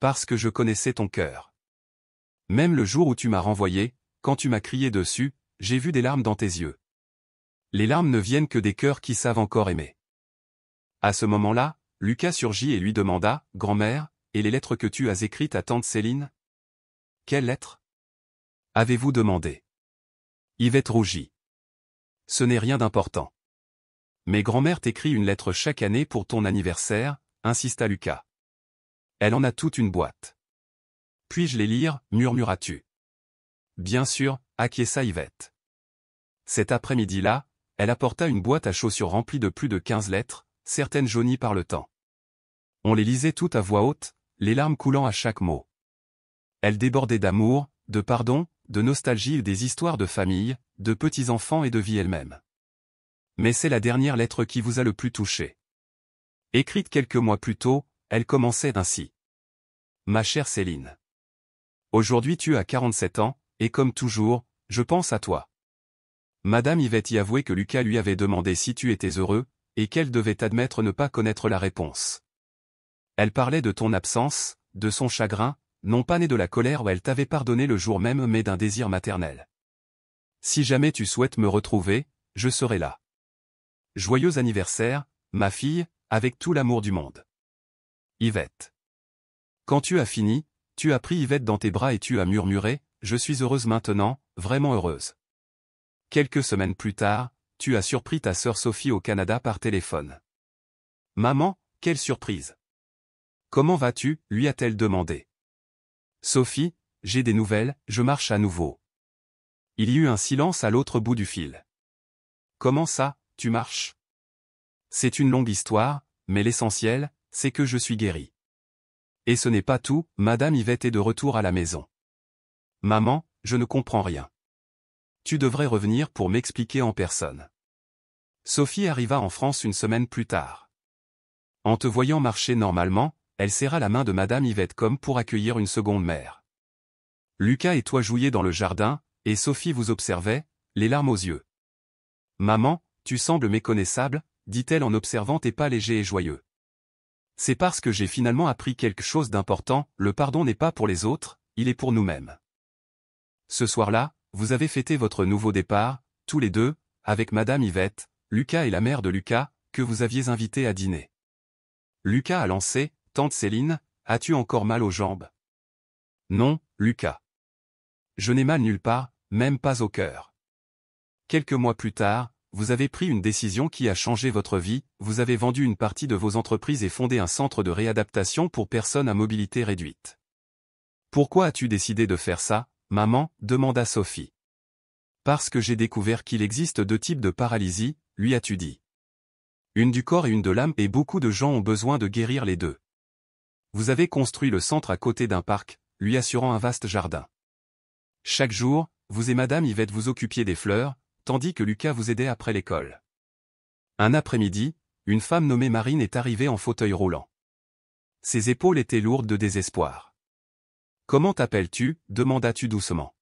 « Parce que je connaissais ton cœur. Même le jour où tu m'as renvoyé, quand tu m'as crié dessus, j'ai vu des larmes dans tes yeux. Les larmes ne viennent que des cœurs qui savent encore aimer. » À ce moment-là, Lucas surgit et lui demanda, « Grand-mère, et les lettres que tu as écrites à tante Céline ?»« Quelles lettres ?» avez-vous demandé. Yvette rougit. « Ce n'est rien d'important. »« Mais grand-mère t'écrit une lettre chaque année pour ton anniversaire, » insista Lucas. « Elle en a toute une boîte. »« Puis-je les lire ?» murmuras-tu. « Bien sûr, » acquiesça Yvette. Cet après-midi-là, elle apporta une boîte à chaussures remplie de plus de 15 lettres, certaines jaunies par le temps. On les lisait toutes à voix haute, les larmes coulant à chaque mot. Elles débordaient d'amour, de pardon, de nostalgie et des histoires de famille, de petits-enfants et de vie elle-même. Mais c'est la dernière lettre qui vous a le plus touché. Écrite quelques mois plus tôt, elle commençait ainsi. « Ma chère Céline. Aujourd'hui tu as 47 ans, et comme toujours, je pense à toi. » Madame Yvette y avouait que Lucas lui avait demandé si tu étais heureux, et qu'elle devait admettre ne pas connaître la réponse. Elle parlait de ton absence, de son chagrin, non pas né de la colère où elle t'avait pardonné le jour même mais d'un désir maternel. « Si jamais tu souhaites me retrouver, je serai là. Joyeux anniversaire, ma fille, avec tout l'amour du monde. Yvette. » Quand tu as fini, tu as pris Yvette dans tes bras et tu as murmuré, « Je suis heureuse maintenant, vraiment heureuse. » Quelques semaines plus tard, tu as surpris ta sœur Sophie au Canada par téléphone. « Maman, quelle surprise. Comment vas-tu » lui a-t-elle demandé. « Sophie, j'ai des nouvelles, je marche à nouveau. » Il y eut un silence à l'autre bout du fil. « Comment ça, tu marches ?» C'est une longue histoire, mais l'essentiel, c'est que je suis guéri. Et ce n'est pas tout, Madame Yvette est de retour à la maison. « Maman, je ne comprends rien. Tu devrais revenir pour m'expliquer en personne. » Sophie arriva en France une semaine plus tard. En te voyant marcher normalement, elle serra la main de Madame Yvette comme pour accueillir une seconde mère. Lucas et toi jouiez dans le jardin, et Sophie vous observait, les larmes aux yeux. « Maman, tu sembles méconnaissable, » dit-elle en observant tes pas légers et joyeux. « C'est parce que j'ai finalement appris quelque chose d'important, le pardon n'est pas pour les autres, il est pour nous-mêmes. » Ce soir-là, vous avez fêté votre nouveau départ, tous les deux, avec Madame Yvette, Lucas et la mère de Lucas, que vous aviez invité à dîner. Lucas a lancé, « Tante Céline, as-tu encore mal aux jambes ?» Non, Lucas. Je n'ai mal nulle part, même pas au cœur. Quelques mois plus tard, vous avez pris une décision qui a changé votre vie, vous avez vendu une partie de vos entreprises et fondé un centre de réadaptation pour personnes à mobilité réduite. Pourquoi as-tu décidé de faire ça, maman ? Demanda Sophie. Parce que j'ai découvert qu'il existe 2 types de paralysie, lui as-tu dit. Une du corps et une de l'âme et beaucoup de gens ont besoin de guérir les deux. Vous avez construit le centre à côté d'un parc, lui assurant un vaste jardin. Chaque jour, vous et Madame Yvette vous occupiez des fleurs, tandis que Lucas vous aidait après l'école. Un après-midi, une femme nommée Marine est arrivée en fauteuil roulant. Ses épaules étaient lourdes de désespoir. « Comment t'appelles-tu » demanda-tu doucement.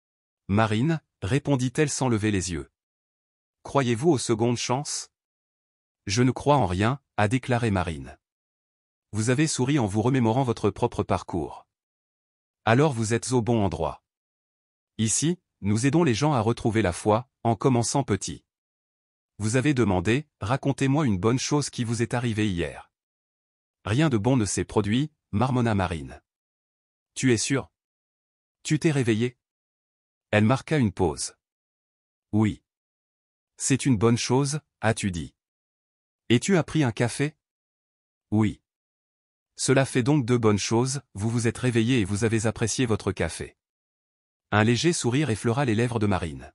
« Marine » répondit-elle sans lever les yeux. « Croyez-vous aux secondes chances ?»« Je ne crois en rien » a déclaré Marine. Vous avez souri en vous remémorant votre propre parcours. Alors vous êtes au bon endroit. Ici, nous aidons les gens à retrouver la foi, en commençant petit. Vous avez demandé, racontez-moi une bonne chose qui vous est arrivée hier. Rien de bon ne s'est produit, marmonna Marine. Tu es sûr? Tu t'es réveillé? Elle marqua une pause. Oui. C'est une bonne chose, as-tu dit. Et tu as pris un café? Oui. Cela fait donc 2 bonnes choses, vous vous êtes réveillé et vous avez apprécié votre café. Un léger sourire effleura les lèvres de Marine.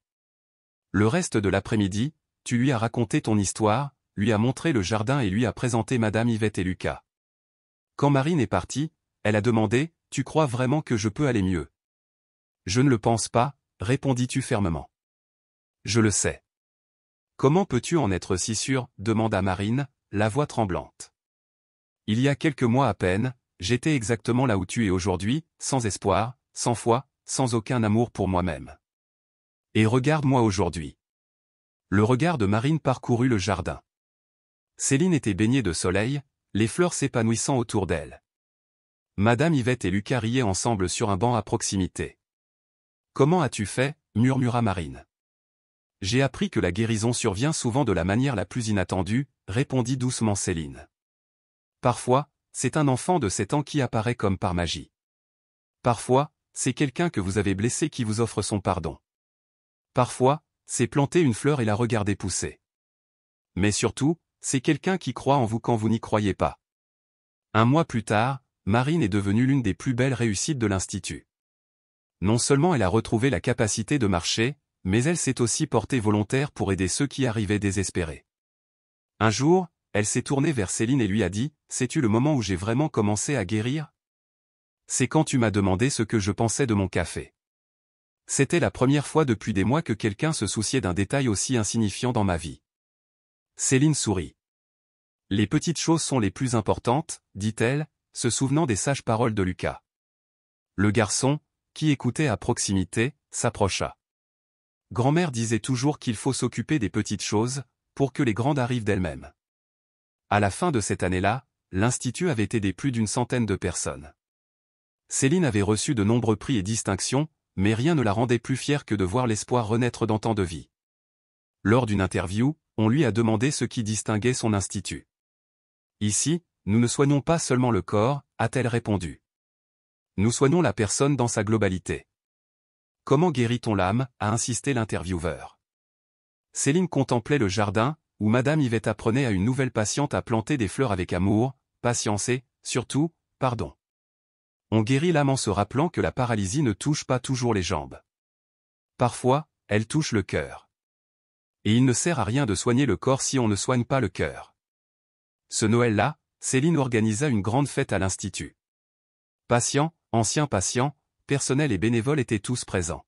Le reste de l'après-midi, tu lui as raconté ton histoire, lui as montré le jardin et lui as présenté Madame Yvette et Lucas. Quand Marine est partie, elle a demandé, tu crois vraiment que je peux aller mieux? Je ne le pense pas, répondis-tu fermement. Je le sais. Comment peux-tu en être si sûr? Demanda Marine, la voix tremblante. Il y a quelques mois à peine, j'étais exactement là où tu es aujourd'hui, sans espoir, sans foi, sans aucun amour pour moi-même. Et regarde-moi aujourd'hui. Le regard de Marine parcourut le jardin. Céline était baignée de soleil, les fleurs s'épanouissant autour d'elle. Madame Yvette et Lucas riaient ensemble sur un banc à proximité. Comment as-tu fait? Murmura Marine. J'ai appris que la guérison survient souvent de la manière la plus inattendue, répondit doucement Céline. Parfois, c'est un enfant de 7 ans qui apparaît comme par magie. Parfois, c'est quelqu'un que vous avez blessé qui vous offre son pardon. Parfois, c'est planter une fleur et la regarder pousser. Mais surtout, c'est quelqu'un qui croit en vous quand vous n'y croyez pas. Un mois plus tard, Marine est devenue l'une des plus belles réussites de l'Institut. Non seulement elle a retrouvé la capacité de marcher, mais elle s'est aussi portée volontaire pour aider ceux qui arrivaient désespérés. Un jour, elle s'est tournée vers Céline et lui a dit « Sais-tu le moment où j'ai vraiment commencé à guérir? C'est quand tu m'as demandé ce que je pensais de mon café. » C'était la première fois depuis des mois que quelqu'un se souciait d'un détail aussi insignifiant dans ma vie. Céline sourit. Les petites choses sont les plus importantes, dit-elle, se souvenant des sages paroles de Lucas. Le garçon, qui écoutait à proximité, s'approcha. Grand-mère disait toujours qu'il faut s'occuper des petites choses, pour que les grandes arrivent d'elles-mêmes. À la fin de cette année-là, l'Institut avait aidé plus d'une centaine de personnes. Céline avait reçu de nombreux prix et distinctions, mais rien ne la rendait plus fière que de voir l'espoir renaître dans tant de vies. Lors d'une interview, on lui a demandé ce qui distinguait son institut. « Ici, nous ne soignons pas seulement le corps », a-t-elle répondu. « Nous soignons la personne dans sa globalité. » Comment guérit-on l'âme, a insisté l'intervieweur. Céline contemplait le jardin, où Madame Yvette apprenait à une nouvelle patiente à planter des fleurs avec amour, patience et, surtout, pardon. On guérit l'âme en se rappelant que la paralysie ne touche pas toujours les jambes. Parfois, elle touche le cœur. Et il ne sert à rien de soigner le corps si on ne soigne pas le cœur. Ce Noël-là, Céline organisa une grande fête à l'Institut. Patients, anciens patients, personnel et bénévoles étaient tous présents.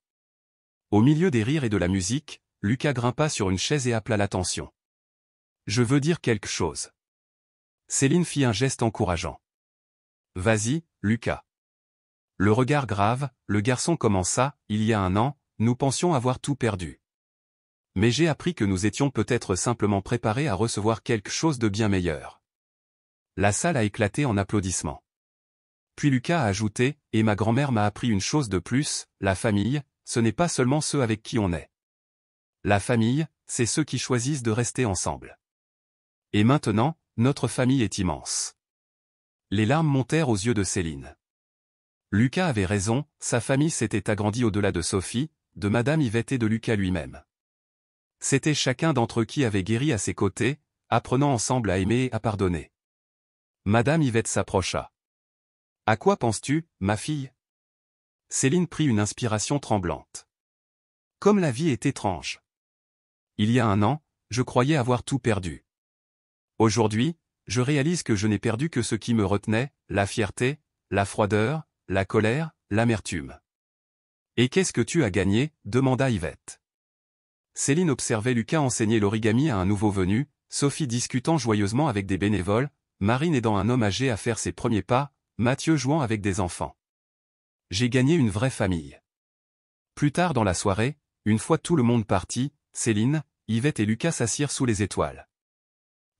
Au milieu des rires et de la musique, Lucas grimpa sur une chaise et appela l'attention. « Je veux dire quelque chose. » Céline fit un geste encourageant. « Vas-y, Lucas. » Le regard grave, le garçon commença, « Il y a un an, nous pensions avoir tout perdu. Mais j'ai appris que nous étions peut-être simplement préparés à recevoir quelque chose de bien meilleur. » La salle a éclaté en applaudissements. Puis Lucas a ajouté, « Et ma grand-mère m'a appris une chose de plus, la famille, ce n'est pas seulement ceux avec qui on est. La famille, c'est ceux qui choisissent de rester ensemble. Et maintenant, notre famille est immense. » Les larmes montèrent aux yeux de Céline. Lucas avait raison, sa famille s'était agrandie au-delà de Sophie, de Madame Yvette et de Lucas lui-même. C'était chacun d'entre eux qui avait guéri à ses côtés, apprenant ensemble à aimer et à pardonner. Madame Yvette s'approcha. « À quoi penses-tu, ma fille ?» Céline prit une inspiration tremblante. « Comme la vie est étrange. Il y a un an, je croyais avoir tout perdu. Aujourd'hui, je réalise que je n'ai perdu que ce qui me retenait, la fierté, la froideur, la colère, l'amertume. »« Et qu'est-ce que tu as gagné ?» demanda Yvette. Céline observait Lucas enseigner l'origami à un nouveau venu, Sophie discutant joyeusement avec des bénévoles, Marine aidant un homme âgé à faire ses premiers pas, Mathieu jouant avec des enfants. « J'ai gagné une vraie famille. » Plus tard dans la soirée, une fois tout le monde parti, Céline, Yvette et Lucas s'assirent sous les étoiles.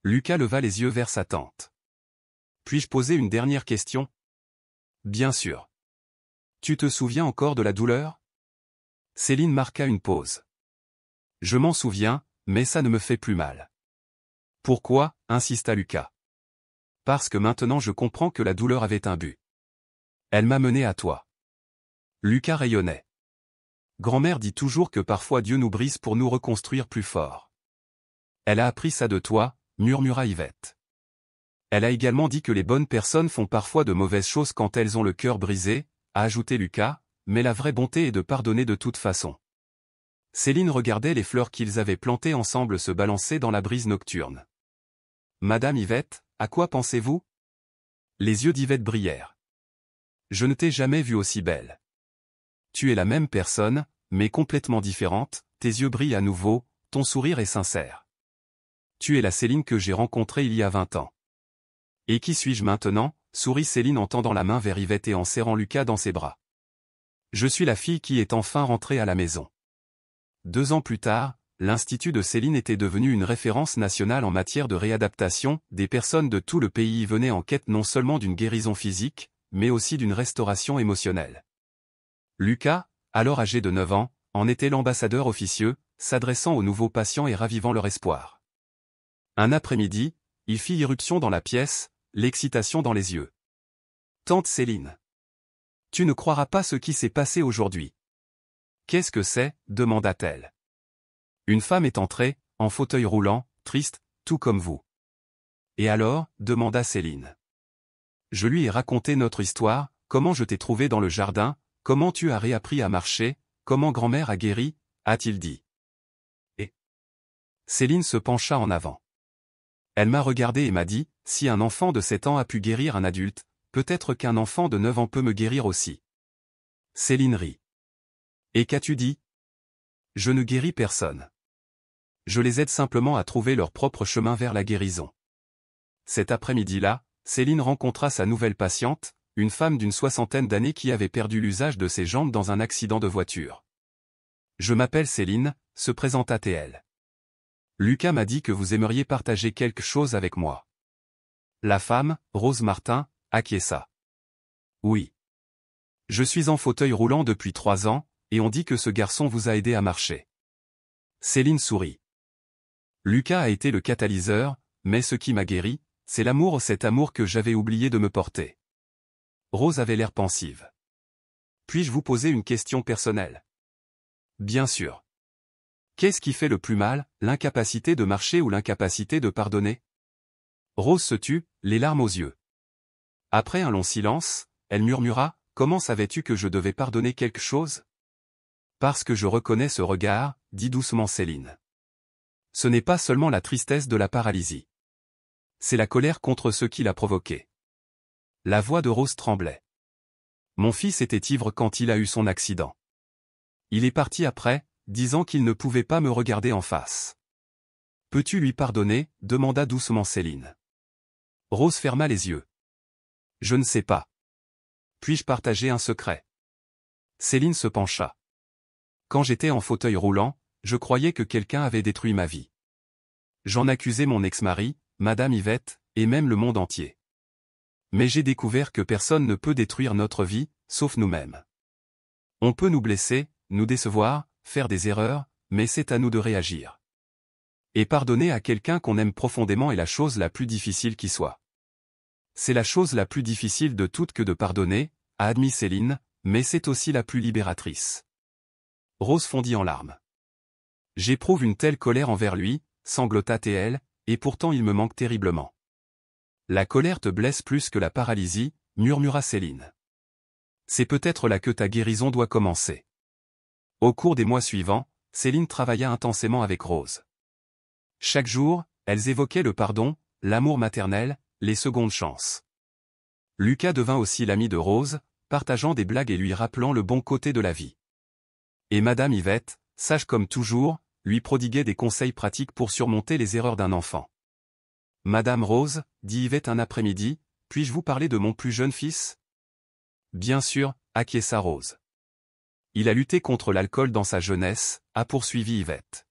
Lucas leva les yeux vers sa tante. « Puis-je poser une dernière question ?»« Bien sûr. Tu te souviens encore de la douleur ?» Céline marqua une pause. « Je m'en souviens, mais ça ne me fait plus mal. »« Pourquoi ?» insista Lucas. « Parce que maintenant je comprends que la douleur avait un but. Elle m'a mené à toi. » Lucas rayonnait. « Grand-mère dit toujours que parfois Dieu nous brise pour nous reconstruire plus fort. Elle a appris ça de toi, » murmura Yvette. Elle a également dit que les bonnes personnes font parfois de mauvaises choses quand elles ont le cœur brisé, a ajouté Lucas, mais la vraie bonté est de pardonner de toute façon. Céline regardait les fleurs qu'ils avaient plantées ensemble se balancer dans la brise nocturne. Madame Yvette, à quoi pensez-vous ? Les yeux d'Yvette brillèrent. Je ne t'ai jamais vue aussi belle. Tu es la même personne, mais complètement différente, tes yeux brillent à nouveau, ton sourire est sincère. Tu es la Céline que j'ai rencontrée il y a 20 ans. Et qui suis-je maintenant, sourit Céline en tendant la main vers Yvette et en serrant Lucas dans ses bras. Je suis la fille qui est enfin rentrée à la maison. 2 ans plus tard, l'Institut de Céline était devenu une référence nationale en matière de réadaptation, des personnes de tout le pays y venaient en quête non seulement d'une guérison physique, mais aussi d'une restauration émotionnelle. Lucas, alors âgé de 9 ans, en était l'ambassadeur officieux, s'adressant aux nouveaux patients et ravivant leur espoir. Un après-midi, il fit irruption dans la pièce, l'excitation dans les yeux. « Tante Céline. Tu ne croiras pas ce qui s'est passé aujourd'hui. »« Qu'est-ce que c'est » demanda-t-elle. « Une femme est entrée, en fauteuil roulant, triste, tout comme vous. »« Et alors » demanda Céline. « Je lui ai raconté notre histoire, comment je t'ai trouvé dans le jardin, comment tu as réappris à marcher, comment grand-mère a guéri, a-t-il dit. Et Céline se pencha en avant. Elle m'a regardé et m'a dit, si un enfant de 7 ans a pu guérir un adulte, peut-être qu'un enfant de 9 ans peut me guérir aussi. Céline rit. Et qu'as-tu dit? Je ne guéris personne. Je les aide simplement à trouver leur propre chemin vers la guérison. Cet après-midi-là, Céline rencontra sa nouvelle patiente, une femme d'une 60aine d'années qui avait perdu l'usage de ses jambes dans un accident de voiture. Je m'appelle Céline, se présenta-t-elle. Lucas m'a dit que vous aimeriez partager quelque chose avec moi. La femme, Rose Martin, acquiesça. Oui. Je suis en fauteuil roulant depuis 3 ans, et on dit que ce garçon vous a aidé à marcher. Céline sourit. Lucas a été le catalyseur, mais ce qui m'a guéri, c'est l'amour, cet amour que j'avais oublié de me porter. Rose avait l'air pensive. Puis-je vous poser une question personnelle? Bien sûr. Qu'est-ce qui fait le plus mal, l'incapacité de marcher ou l'incapacité de pardonner? Rose se tut, les larmes aux yeux. Après un long silence, elle murmura, « Comment savais-tu que je devais pardonner quelque chose ?»« Parce que je reconnais ce regard, » dit doucement Céline. Ce n'est pas seulement la tristesse de la paralysie. C'est la colère contre ceux qui l'a provoquée. La voix de Rose tremblait. Mon fils était ivre quand il a eu son accident. Il est parti après, disant qu'il ne pouvait pas me regarder en face. Peux-tu lui pardonner? Demanda doucement Céline. Rose ferma les yeux. Je ne sais pas. Puis-je partager un secret? Céline se pencha. Quand j'étais en fauteuil roulant, je croyais que quelqu'un avait détruit ma vie. J'en accusais mon ex-mari, Madame Yvette, et même le monde entier. Mais j'ai découvert que personne ne peut détruire notre vie, sauf nous-mêmes. On peut nous blesser, nous décevoir, faire des erreurs, mais c'est à nous de réagir. Et pardonner à quelqu'un qu'on aime profondément est la chose la plus difficile qui soit. C'est la chose la plus difficile de toutes que de pardonner, a admis Céline, mais c'est aussi la plus libératrice. Rose fondit en larmes. J'éprouve une telle colère envers lui, sanglota-t-elle, et pourtant il me manque terriblement. La colère te blesse plus que la paralysie, murmura Céline. C'est peut-être là que ta guérison doit commencer. Au cours des mois suivants, Céline travailla intensément avec Rose. Chaque jour, elles évoquaient le pardon, l'amour maternel, les secondes chances. Lucas devint aussi l'ami de Rose, partageant des blagues et lui rappelant le bon côté de la vie. Et Madame Yvette, sage comme toujours, lui prodiguait des conseils pratiques pour surmonter les erreurs d'un enfant. Madame Rose, dit Yvette un après-midi, puis-je vous parler de mon plus jeune fils? Bien sûr, acquiesça Rose. Il a lutté contre l'alcool dans sa jeunesse, a poursuivi Yvette.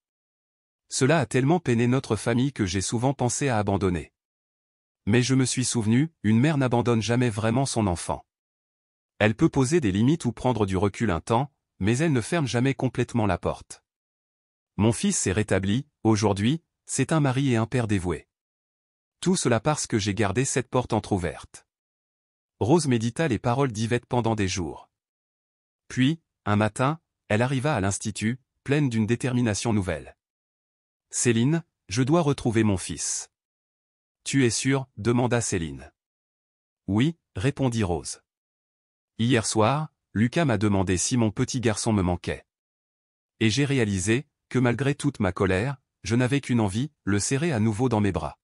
Cela a tellement peiné notre famille que j'ai souvent pensé à abandonner. Mais je me suis souvenu, une mère n'abandonne jamais vraiment son enfant. Elle peut poser des limites ou prendre du recul un temps, mais elle ne ferme jamais complètement la porte. Mon fils s'est rétabli, aujourd'hui, c'est un mari et un père dévoué. Tout cela parce que j'ai gardé cette porte entr'ouverte. Rose médita les paroles d'Yvette pendant des jours. Puis, un matin, elle arriva à l'institut, pleine d'une détermination nouvelle. « Céline, je dois retrouver mon fils. »« Tu es sûre ?» demanda Céline. « Oui » répondit Rose. « Hier soir, Lucas m'a demandé si mon petit garçon me manquait. Et j'ai réalisé, que malgré toute ma colère, je n'avais qu'une envie, le serrer à nouveau dans mes bras. »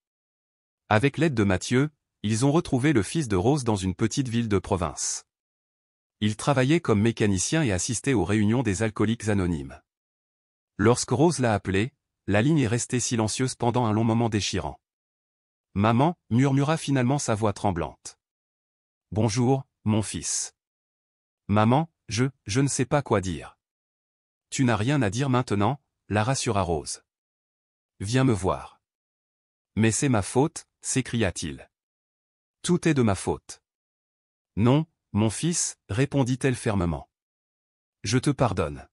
Avec l'aide de Mathieu, ils ont retrouvé le fils de Rose dans une petite ville de province. Il travaillait comme mécanicien et assistait aux réunions des alcooliques anonymes. Lorsque Rose l'a appelé, la ligne est restée silencieuse pendant un long moment déchirant. « Maman » murmura finalement sa voix tremblante. « Bonjour, mon fils. »« Maman, je ne sais pas quoi dire. »« Tu n'as rien à dire maintenant » la rassura Rose. « Viens me voir. »« Mais c'est ma faute » s'écria-t-il. « Tout est de ma faute. »« Non, mon fils » répondit-elle fermement. « Je te pardonne. »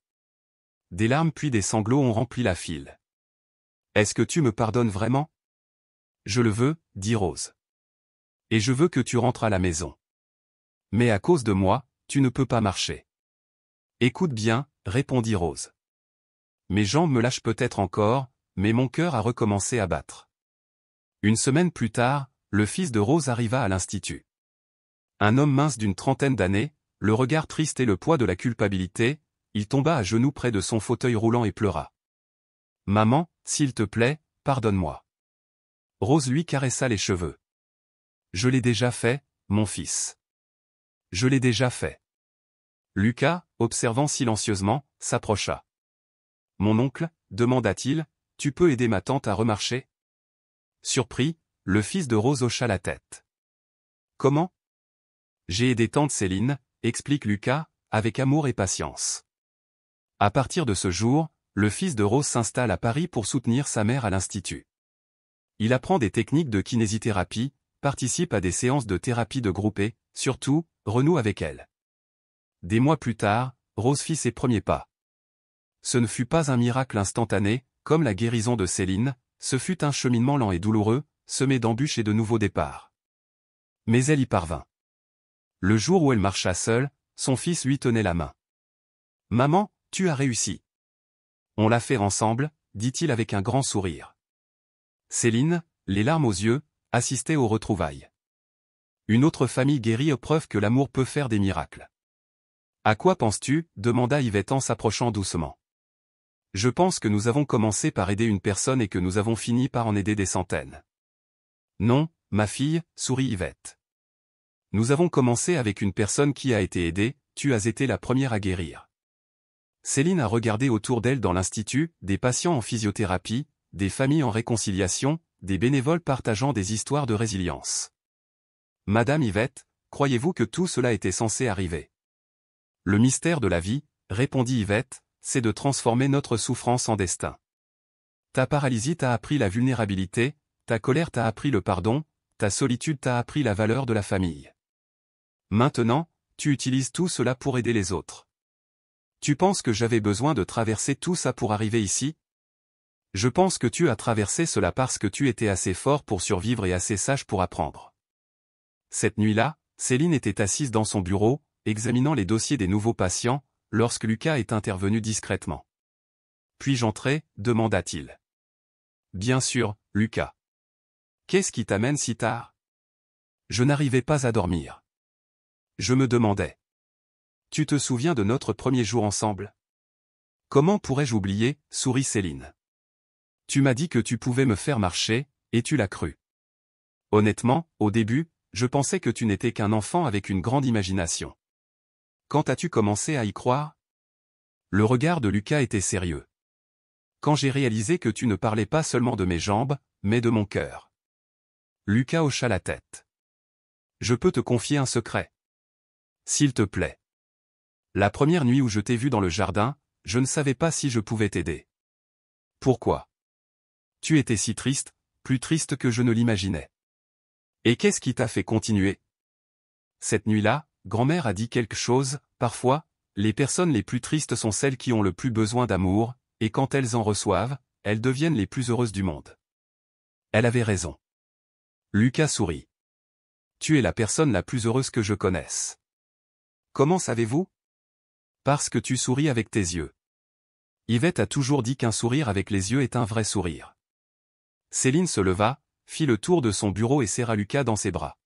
Des larmes puis des sanglots ont rempli la file. « Est-ce que tu me pardonnes vraiment ? » « Je le veux » dit Rose. « Et je veux que tu rentres à la maison. Mais à cause de moi, tu ne peux pas marcher. »« Écoute bien » répondit Rose. « Mes jambes me lâchent peut-être encore, mais mon cœur a recommencé à battre. » Une semaine plus tard, le fils de Rose arriva à l'institut. Un homme mince d'une trentaine d'années, le regard triste et le poids de la culpabilité, il tomba à genoux près de son fauteuil roulant et pleura. « Maman, s'il te plaît, pardonne-moi. » Rose lui caressa les cheveux. « Je l'ai déjà fait, mon fils. Je l'ai déjà fait. » Lucas, observant silencieusement, s'approcha. « Mon oncle, demanda-t-il, tu peux aider ma tante à remarcher ?» Surpris, le fils de Rose hocha la tête. « Comment ? » J'ai aidé tante Céline, explique Lucas, avec amour et patience. À partir de ce jour, le fils de Rose s'installe à Paris pour soutenir sa mère à l'Institut. Il apprend des techniques de kinésithérapie, participe à des séances de thérapie de groupe et, surtout, renoue avec elle. Des mois plus tard, Rose fit ses premiers pas. Ce ne fut pas un miracle instantané, comme la guérison de Céline, ce fut un cheminement lent et douloureux, semé d'embûches et de nouveaux départs. Mais elle y parvint. Le jour où elle marcha seule, son fils lui tenait la main. « Maman, tu as réussi. »« On l'a fait ensemble » dit-il avec un grand sourire. Céline, les larmes aux yeux, assistait aux retrouvailles. Une autre famille guérie preuve que l'amour peut faire des miracles. « À quoi penses-tu » demanda Yvette en s'approchant doucement. « Je pense que nous avons commencé par aider une personne et que nous avons fini par en aider des centaines. »« Non, ma fille » sourit Yvette. « Nous avons commencé avec une personne qui a été aidée, tu as été la première à guérir. » Céline a regardé autour d'elle dans l'institut, des patients en physiothérapie, des familles en réconciliation, des bénévoles partageant des histoires de résilience. « Madame Yvette, croyez-vous que tout cela était censé arriver ? » « Le mystère de la vie, » répondit Yvette, « c'est de transformer notre souffrance en destin. Ta paralysie t'a appris la vulnérabilité, ta colère t'a appris le pardon, ta solitude t'a appris la valeur de la famille. Maintenant, tu utilises tout cela pour aider les autres. Tu penses que j'avais besoin de traverser tout ça pour arriver ici ? Je pense que tu as traversé cela parce que tu étais assez fort pour survivre et assez sage pour apprendre. » Cette nuit-là, Céline était assise dans son bureau, examinant les dossiers des nouveaux patients, lorsque Lucas est intervenu discrètement. « Puis-je entrer » demanda-t-il. « Bien sûr, Lucas. Qu'est-ce qui t'amène si tard ? » Je n'arrivais pas à dormir. Je me demandais. Tu te souviens de notre premier jour ensemble ? Comment pourrais-je oublier, sourit Céline. Tu m'as dit que tu pouvais me faire marcher, et tu l'as cru. Honnêtement, au début, je pensais que tu n'étais qu'un enfant avec une grande imagination. Quand as-tu commencé à y croire ? Le regard de Lucas était sérieux. Quand j'ai réalisé que tu ne parlais pas seulement de mes jambes, mais de mon cœur. Lucas hocha la tête. Je peux te confier un secret. S'il te plaît. La première nuit où je t'ai vu dans le jardin, je ne savais pas si je pouvais t'aider. Pourquoi ? Tu étais si triste, plus triste que je ne l'imaginais. Et qu'est-ce qui t'a fait continuer ? Cette nuit-là, grand-mère a dit quelque chose, parfois, les personnes les plus tristes sont celles qui ont le plus besoin d'amour, et quand elles en reçoivent, elles deviennent les plus heureuses du monde. Elle avait raison. Lucas sourit. Tu es la personne la plus heureuse que je connaisse. Comment savez-vous ? Parce que tu souris avec tes yeux. Yvette a toujours dit qu'un sourire avec les yeux est un vrai sourire. Céline se leva, fit le tour de son bureau et serra Lucas dans ses bras.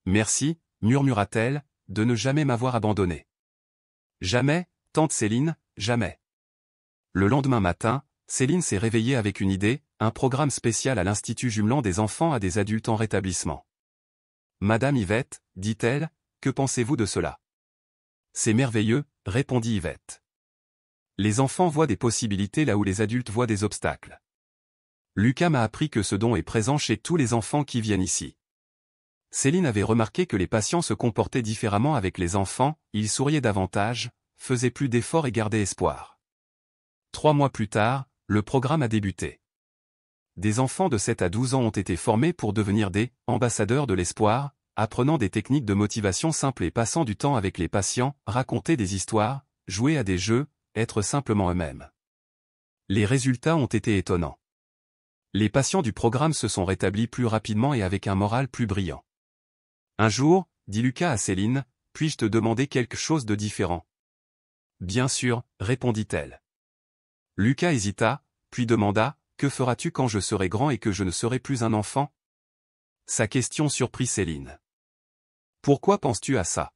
Merci, murmura-t-elle, de ne jamais m'avoir abandonné. Jamais, tante Céline, jamais. Le lendemain matin, Céline s'est réveillée avec une idée, un programme spécial à l'Institut jumelant des enfants à des adultes en rétablissement. Madame Yvette, dit-elle, que pensez-vous de cela ? C'est merveilleux, répondit Yvette. Les enfants voient des possibilités là où les adultes voient des obstacles. Lucas m'a appris que ce don est présent chez tous les enfants qui viennent ici. Céline avait remarqué que les patients se comportaient différemment avec les enfants, ils souriaient davantage, faisaient plus d'efforts et gardaient espoir. 3 mois plus tard, le programme a débuté. Des enfants de 7 à 12 ans ont été formés pour devenir des « ambassadeurs de l'espoir », apprenant des techniques de motivation simples et passant du temps avec les patients, raconter des histoires, jouer à des jeux, être simplement eux-mêmes. Les résultats ont été étonnants. Les patients du programme se sont rétablis plus rapidement et avec un moral plus brillant. Un jour, dit Lucas à Céline, puis-je te demander quelque chose de différent? Bien sûr, répondit-elle. Lucas hésita, puis demanda, que feras-tu quand je serai grand et que je ne serai plus un enfant? Sa question surprit Céline. Pourquoi penses-tu à ça?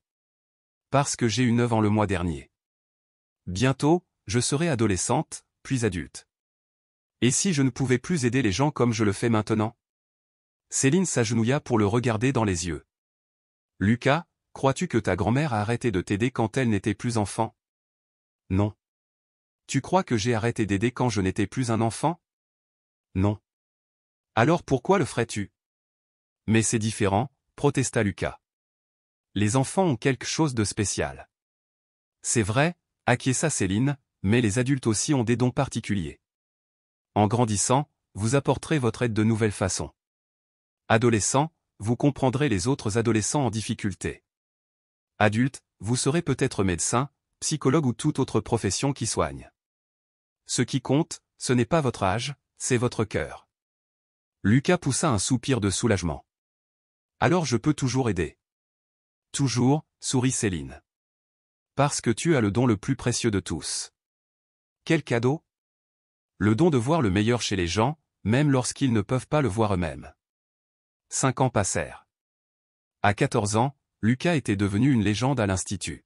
Parce que j'ai eu 9 ans le mois dernier. Bientôt, je serai adolescente, puis adulte. Et si je ne pouvais plus aider les gens comme je le fais maintenant? Céline s'agenouilla pour le regarder dans les yeux. Lucas, crois-tu que ta grand-mère a arrêté de t'aider quand elle n'était plus enfant? Non. Tu crois que j'ai arrêté d'aider quand je n'étais plus un enfant? Non. Alors pourquoi le ferais-tu? Mais c'est différent, protesta Lucas. Les enfants ont quelque chose de spécial. C'est vrai, acquiesça Céline, mais les adultes aussi ont des dons particuliers. En grandissant, vous apporterez votre aide de nouvelles façons. Adolescent, vous comprendrez les autres adolescents en difficulté. Adulte, vous serez peut-être médecin, psychologue ou toute autre profession qui soigne. Ce qui compte, ce n'est pas votre âge, c'est votre cœur. Lucas poussa un soupir de soulagement. Alors je peux toujours aider. Toujours, sourit Céline. Parce que tu as le don le plus précieux de tous. Quel cadeau? Le don de voir le meilleur chez les gens, même lorsqu'ils ne peuvent pas le voir eux-mêmes. 5 ans passèrent. À 14 ans, Lucas était devenu une légende à l'Institut.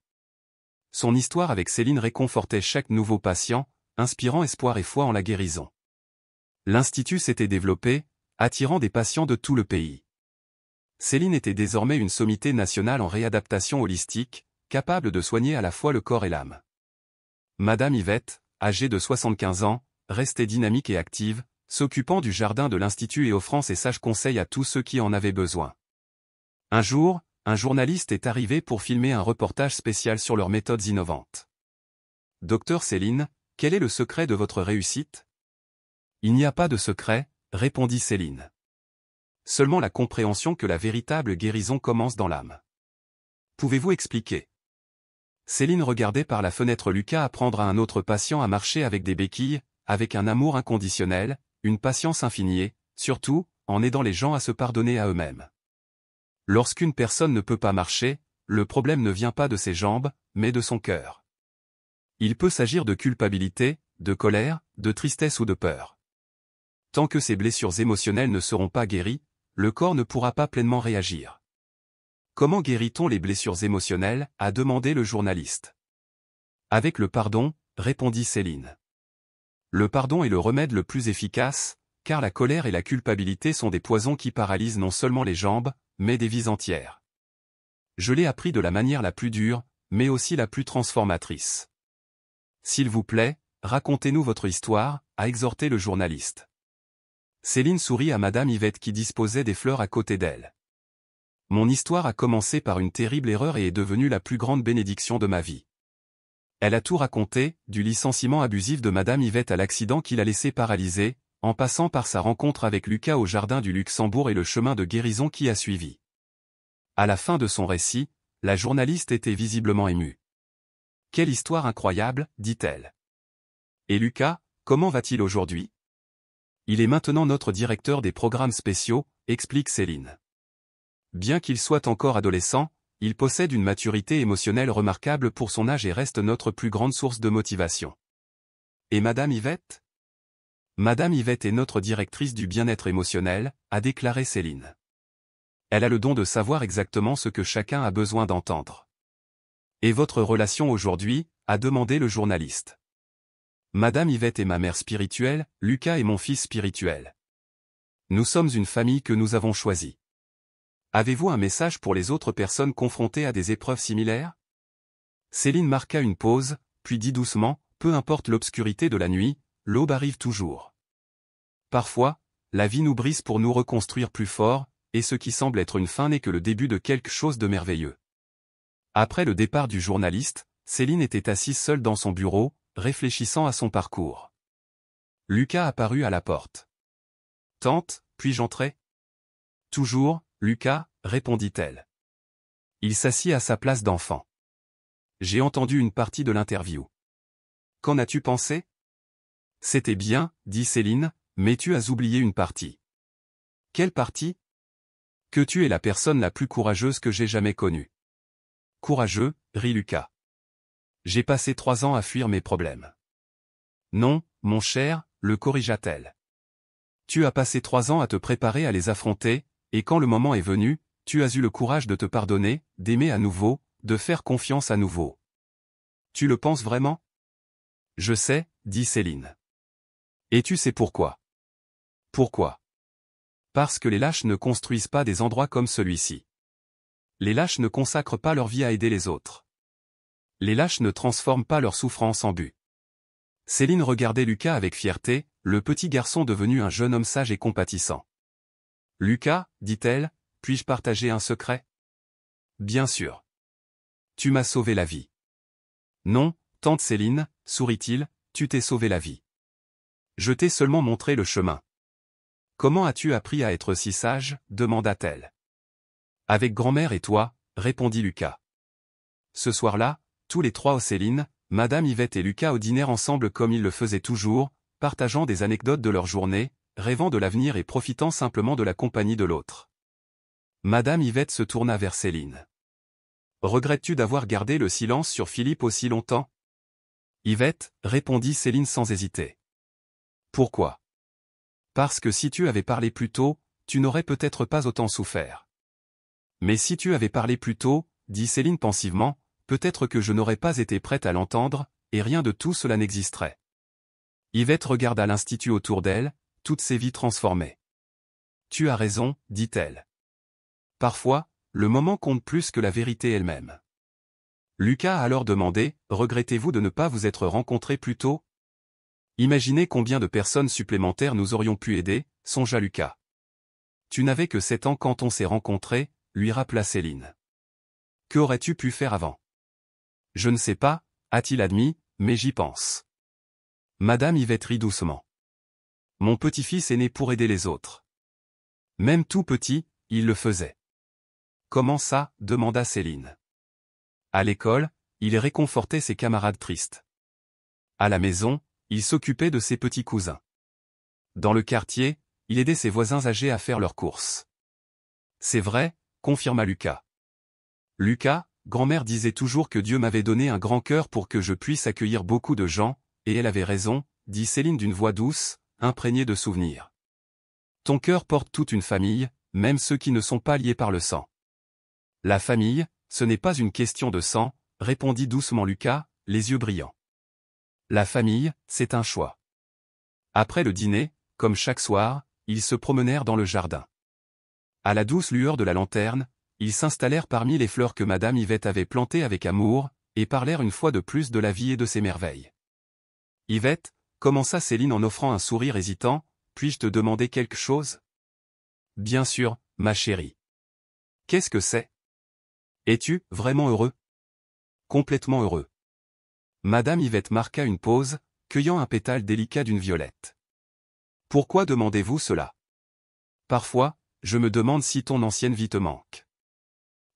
Son histoire avec Céline réconfortait chaque nouveau patient, inspirant espoir et foi en la guérison. L'Institut s'était développé, attirant des patients de tout le pays. Céline était désormais une sommité nationale en réadaptation holistique, capable de soigner à la fois le corps et l'âme. Madame Yvette, âgée de 75 ans, restait dynamique et active, s'occupant du jardin de l'Institut et offrant ses sages conseils à tous ceux qui en avaient besoin. Un jour, un journaliste est arrivé pour filmer un reportage spécial sur leurs méthodes innovantes. « Docteur Céline, quel est le secret de votre réussite? » « Il n'y a pas de secret, » répondit Céline. « Seulement la compréhension que la véritable guérison commence dans l'âme. » « Pouvez-vous expliquer? » Céline regardait par la fenêtre Lucas apprendre à un autre patient à marcher avec des béquilles, avec un amour inconditionnel, une patience infinie et, surtout, en aidant les gens à se pardonner à eux-mêmes. Lorsqu'une personne ne peut pas marcher, le problème ne vient pas de ses jambes, mais de son cœur. Il peut s'agir de culpabilité, de colère, de tristesse ou de peur. Tant que ces blessures émotionnelles ne seront pas guéries, le corps ne pourra pas pleinement réagir. Comment guérit-on les blessures émotionnelles? A demandé le journaliste. Avec le pardon, répondit Céline. Le pardon est le remède le plus efficace, car la colère et la culpabilité sont des poisons qui paralysent non seulement les jambes, mais des vies entières. Je l'ai appris de la manière la plus dure, mais aussi la plus transformatrice. S'il vous plaît, racontez-nous votre histoire, a exhorté le journaliste. Céline sourit à Madame Yvette qui disposait des fleurs à côté d'elle. Mon histoire a commencé par une terrible erreur et est devenue la plus grande bénédiction de ma vie. Elle a tout raconté, du licenciement abusif de Madame Yvette à l'accident qui l'a laissée paralysée, en passant par sa rencontre avec Lucas au jardin du Luxembourg et le chemin de guérison qui a suivi. À la fin de son récit, la journaliste était visiblement émue. « Quelle histoire incroyable, dit-elle. Et Lucas, comment va-t-il aujourd'hui? Il est maintenant notre directeur des programmes spéciaux, explique Céline. Bien qu'il soit encore adolescent, il possède une maturité émotionnelle remarquable pour son âge et reste notre plus grande source de motivation. Et Madame Yvette? Madame Yvette est notre directrice du bien-être émotionnel, a déclaré Céline. Elle a le don de savoir exactement ce que chacun a besoin d'entendre. Et votre relation aujourd'hui? A demandé le journaliste. Madame Yvette est ma mère spirituelle, Lucas est mon fils spirituel. Nous sommes une famille que nous avons choisie. Avez-vous un message pour les autres personnes confrontées à des épreuves similaires? Céline marqua une pause, puis dit doucement, peu importe l'obscurité de la nuit, l'aube arrive toujours. Parfois, la vie nous brise pour nous reconstruire plus fort, et ce qui semble être une fin n'est que le début de quelque chose de merveilleux. Après le départ du journaliste, Céline était assise seule dans son bureau, réfléchissant à son parcours. Lucas apparut à la porte. « Tante, puis-je entrer ?»« Toujours, Lucas, répondit-elle. Il s'assit à sa place d'enfant. « J'ai entendu une partie de l'interview. Qu'en as-tu pensé ?»« C'était bien, dit Céline, mais tu as oublié une partie. »« Quelle partie ?»« Que tu es la personne la plus courageuse que j'ai jamais connue. »« Courageux, rit Lucas. J'ai passé 3 ans à fuir mes problèmes. »« Non, mon cher, le corrigea-t-elle. Tu as passé 3 ans à te préparer à les affronter, et quand le moment est venu, tu as eu le courage de te pardonner, d'aimer à nouveau, de faire confiance à nouveau. Tu le penses vraiment ? Je sais, dit Céline. Et tu sais pourquoi ? Pourquoi ? Parce que les lâches ne construisent pas des endroits comme celui-ci. Les lâches ne consacrent pas leur vie à aider les autres. Les lâches ne transforment pas leur souffrance en but. Céline regardait Lucas avec fierté, le petit garçon devenu un jeune homme sage et compatissant. Lucas, dit-elle, puis-je partager un secret ? Bien sûr. Tu m'as sauvé la vie. Non, tante Céline, sourit-il, tu t'es sauvé la vie. Je t'ai seulement montré le chemin. Comment as-tu appris à être si sage ? Demanda-t-elle. Avec grand-mère et toi, répondit Lucas. Ce soir-là, tous les trois Céline, Madame Yvette et Lucas dînèrent ensemble comme ils le faisaient toujours, partageant des anecdotes de leur journée, rêvant de l'avenir et profitant simplement de la compagnie de l'autre. Madame Yvette se tourna vers Céline. Regrettes-tu d'avoir gardé le silence sur Philippe aussi longtemps ? Yvette, répondit Céline sans hésiter. Pourquoi ? Parce que si tu avais parlé plus tôt, tu n'aurais peut-être pas autant souffert. Mais si tu avais parlé plus tôt, dit Céline pensivement, peut-être que je n'aurais pas été prête à l'entendre, et rien de tout cela n'existerait. Yvette regarda l'institut autour d'elle, toutes ses vies transformées. Tu as raison, dit-elle. Parfois, le moment compte plus que la vérité elle-même. Lucas a alors demandé, regrettez-vous de ne pas vous être rencontrés plus tôt ? Imaginez combien de personnes supplémentaires nous aurions pu aider, songea Lucas. Tu n'avais que 7 ans quand on s'est rencontrés, lui rappela Céline. Que aurais-tu pu faire avant ? Je ne sais pas, a-t-il admis, mais j'y pense. Madame Yvette rit doucement. Mon petit-fils est né pour aider les autres. Même tout petit, il le faisait. Comment ça ? Demanda Céline. À l'école, il réconfortait ses camarades tristes. À la maison, il s'occupait de ses petits cousins. Dans le quartier, il aidait ses voisins âgés à faire leurs courses. C'est vrai, confirma Lucas. Lucas, grand-mère disait toujours que Dieu m'avait donné un grand cœur pour que je puisse accueillir beaucoup de gens, et elle avait raison, dit Céline d'une voix douce, imprégnée de souvenirs. Ton cœur porte toute une famille, même ceux qui ne sont pas liés par le sang. La famille, ce n'est pas une question de sang, répondit doucement Lucas, les yeux brillants. La famille, c'est un choix. Après le dîner, comme chaque soir, ils se promenèrent dans le jardin. À la douce lueur de la lanterne, ils s'installèrent parmi les fleurs que Madame Yvette avait plantées avec amour, et parlèrent une fois de plus de la vie et de ses merveilles. Yvette, commença Céline en offrant un sourire hésitant, puis-je te demander quelque chose ? Bien sûr, ma chérie. Qu'est-ce que c'est ? Es-tu vraiment heureux ? Complètement heureux. Madame Yvette marqua une pause, cueillant un pétale délicat d'une violette. Pourquoi demandez-vous cela ? Parfois, je me demande si ton ancienne vie te manque.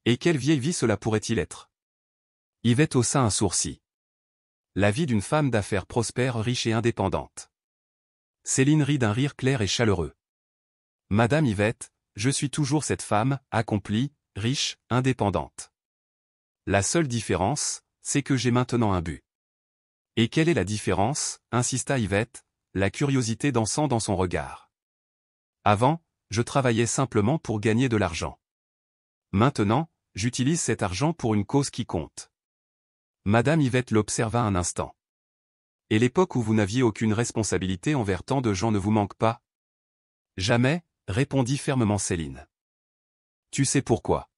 Et quelle vieille vie cela pourrait-il être ? Yvette haussa un sourcil. La vie d'une femme d'affaires prospère, riche et indépendante. Céline rit d'un rire clair et chaleureux. Madame Yvette, je suis toujours cette femme, accomplie, riche, indépendante. La seule différence, c'est que j'ai maintenant un but. Et quelle est la différence ? Insista Yvette, la curiosité dansant dans son regard. Avant, je travaillais simplement pour gagner de l'argent. Maintenant, j'utilise cet argent pour une cause qui compte. Madame Yvette l'observa un instant. Et l'époque où vous n'aviez aucune responsabilité envers tant de gens ne vous manque pas ? Jamais, répondit fermement Céline. Tu sais pourquoi ?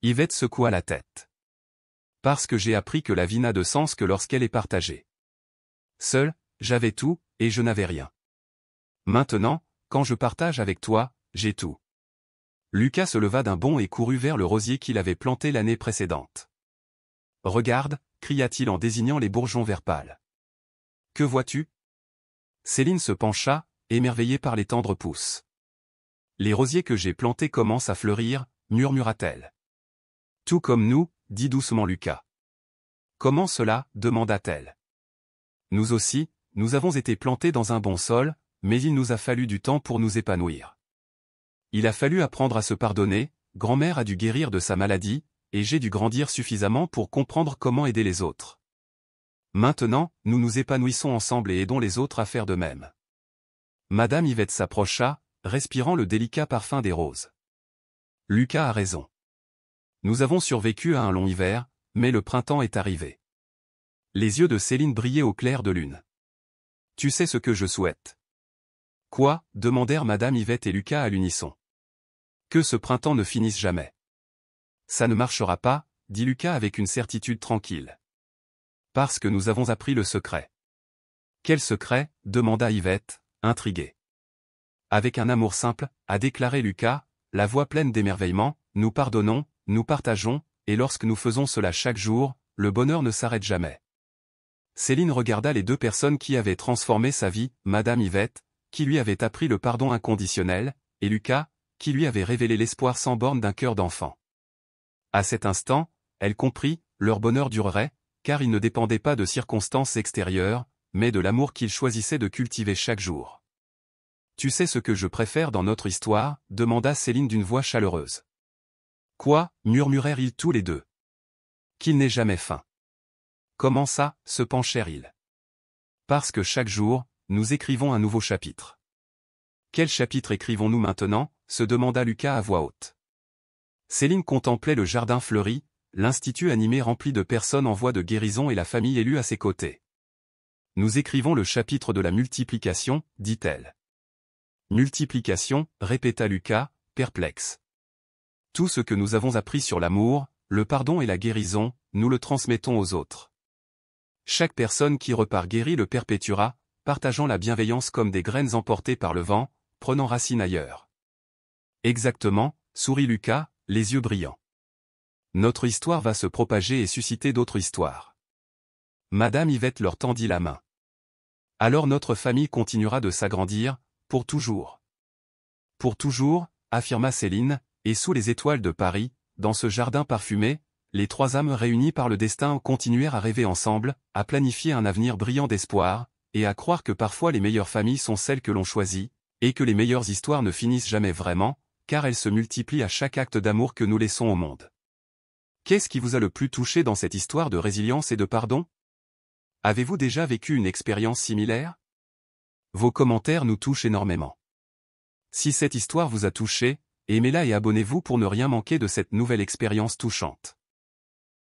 Yvette secoua la tête. Parce que j'ai appris que la vie n'a de sens que lorsqu'elle est partagée. Seul, j'avais tout, et je n'avais rien. Maintenant, quand je partage avec toi, j'ai tout. Lucas se leva d'un bond et courut vers le rosier qu'il avait planté l'année précédente. Regarde, cria-t-il en désignant les bourgeons vert pâle. Que vois-tu? Céline se pencha, émerveillée par les tendres pousses. Les rosiers que j'ai plantés commencent à fleurir, murmura-t-elle. Tout comme nous, dit doucement Lucas. Comment cela? Demanda-t-elle. Nous aussi, nous avons été plantés dans un bon sol, mais il nous a fallu du temps pour nous épanouir. Il a fallu apprendre à se pardonner, grand-mère a dû guérir de sa maladie, et j'ai dû grandir suffisamment pour comprendre comment aider les autres. Maintenant, nous nous épanouissons ensemble et aidons les autres à faire de même. Madame Yvette s'approcha, respirant le délicat parfum des roses. Lucas a raison. Nous avons survécu à un long hiver, mais le printemps est arrivé. Les yeux de Céline brillaient au clair de lune. Tu sais ce que je souhaite? Quoi? Demandèrent Madame Yvette et Lucas à l'unisson. Que ce printemps ne finisse jamais. Ça ne marchera pas, dit Lucas avec une certitude tranquille. Parce que nous avons appris le secret. Quel secret? Demanda Yvette, intriguée. Avec un amour simple, a déclaré Lucas, la voix pleine d'émerveillement, nous pardonnons, nous partageons, et lorsque nous faisons cela chaque jour, le bonheur ne s'arrête jamais. Céline regarda les deux personnes qui avaient transformé sa vie, Madame Yvette, qui lui avait appris le pardon inconditionnel, et Lucas, qui lui avait révélé l'espoir sans borne d'un cœur d'enfant. À cet instant, elle comprit, leur bonheur durerait, car il ne dépendait pas de circonstances extérieures, mais de l'amour qu'ils choisissaient de cultiver chaque jour. Tu sais ce que je préfère dans notre histoire? Demanda Céline d'une voix chaleureuse. Quoi? Murmurèrent-ils tous les deux. Qu'il n'est jamais fin. Comment ça? Se penchèrent-ils. Parce que chaque jour, nous écrivons un nouveau chapitre. Quel chapitre écrivons-nous maintenant? Se demanda Lucas à voix haute. Céline contemplait le jardin fleuri, l'institut animé rempli de personnes en voie de guérison et la famille élue à ses côtés. Nous écrivons le chapitre de la multiplication, dit-elle. Multiplication, répéta Lucas, perplexe. Tout ce que nous avons appris sur l'amour, le pardon et la guérison, nous le transmettons aux autres. Chaque personne qui repart guérie le perpétuera, partageant la bienveillance comme des graines emportées par le vent, prenant racine ailleurs. Exactement, sourit Lucas, les yeux brillants. Notre histoire va se propager et susciter d'autres histoires. Madame Yvette leur tendit la main. Alors notre famille continuera de s'agrandir, pour toujours. Pour toujours, affirma Céline, et sous les étoiles de Paris, dans ce jardin parfumé, les trois âmes réunies par le destin continuèrent à rêver ensemble, à planifier un avenir brillant d'espoir, et à croire que parfois les meilleures familles sont celles que l'on choisit, et que les meilleures histoires ne finissent jamais vraiment, car elles se multiplient à chaque acte d'amour que nous laissons au monde. Qu'est-ce qui vous a le plus touché dans cette histoire de résilience et de pardon? Avez-vous déjà vécu une expérience similaire? Vos commentaires nous touchent énormément. Si cette histoire vous a touché, aimez-la et abonnez-vous pour ne rien manquer de cette nouvelle expérience touchante.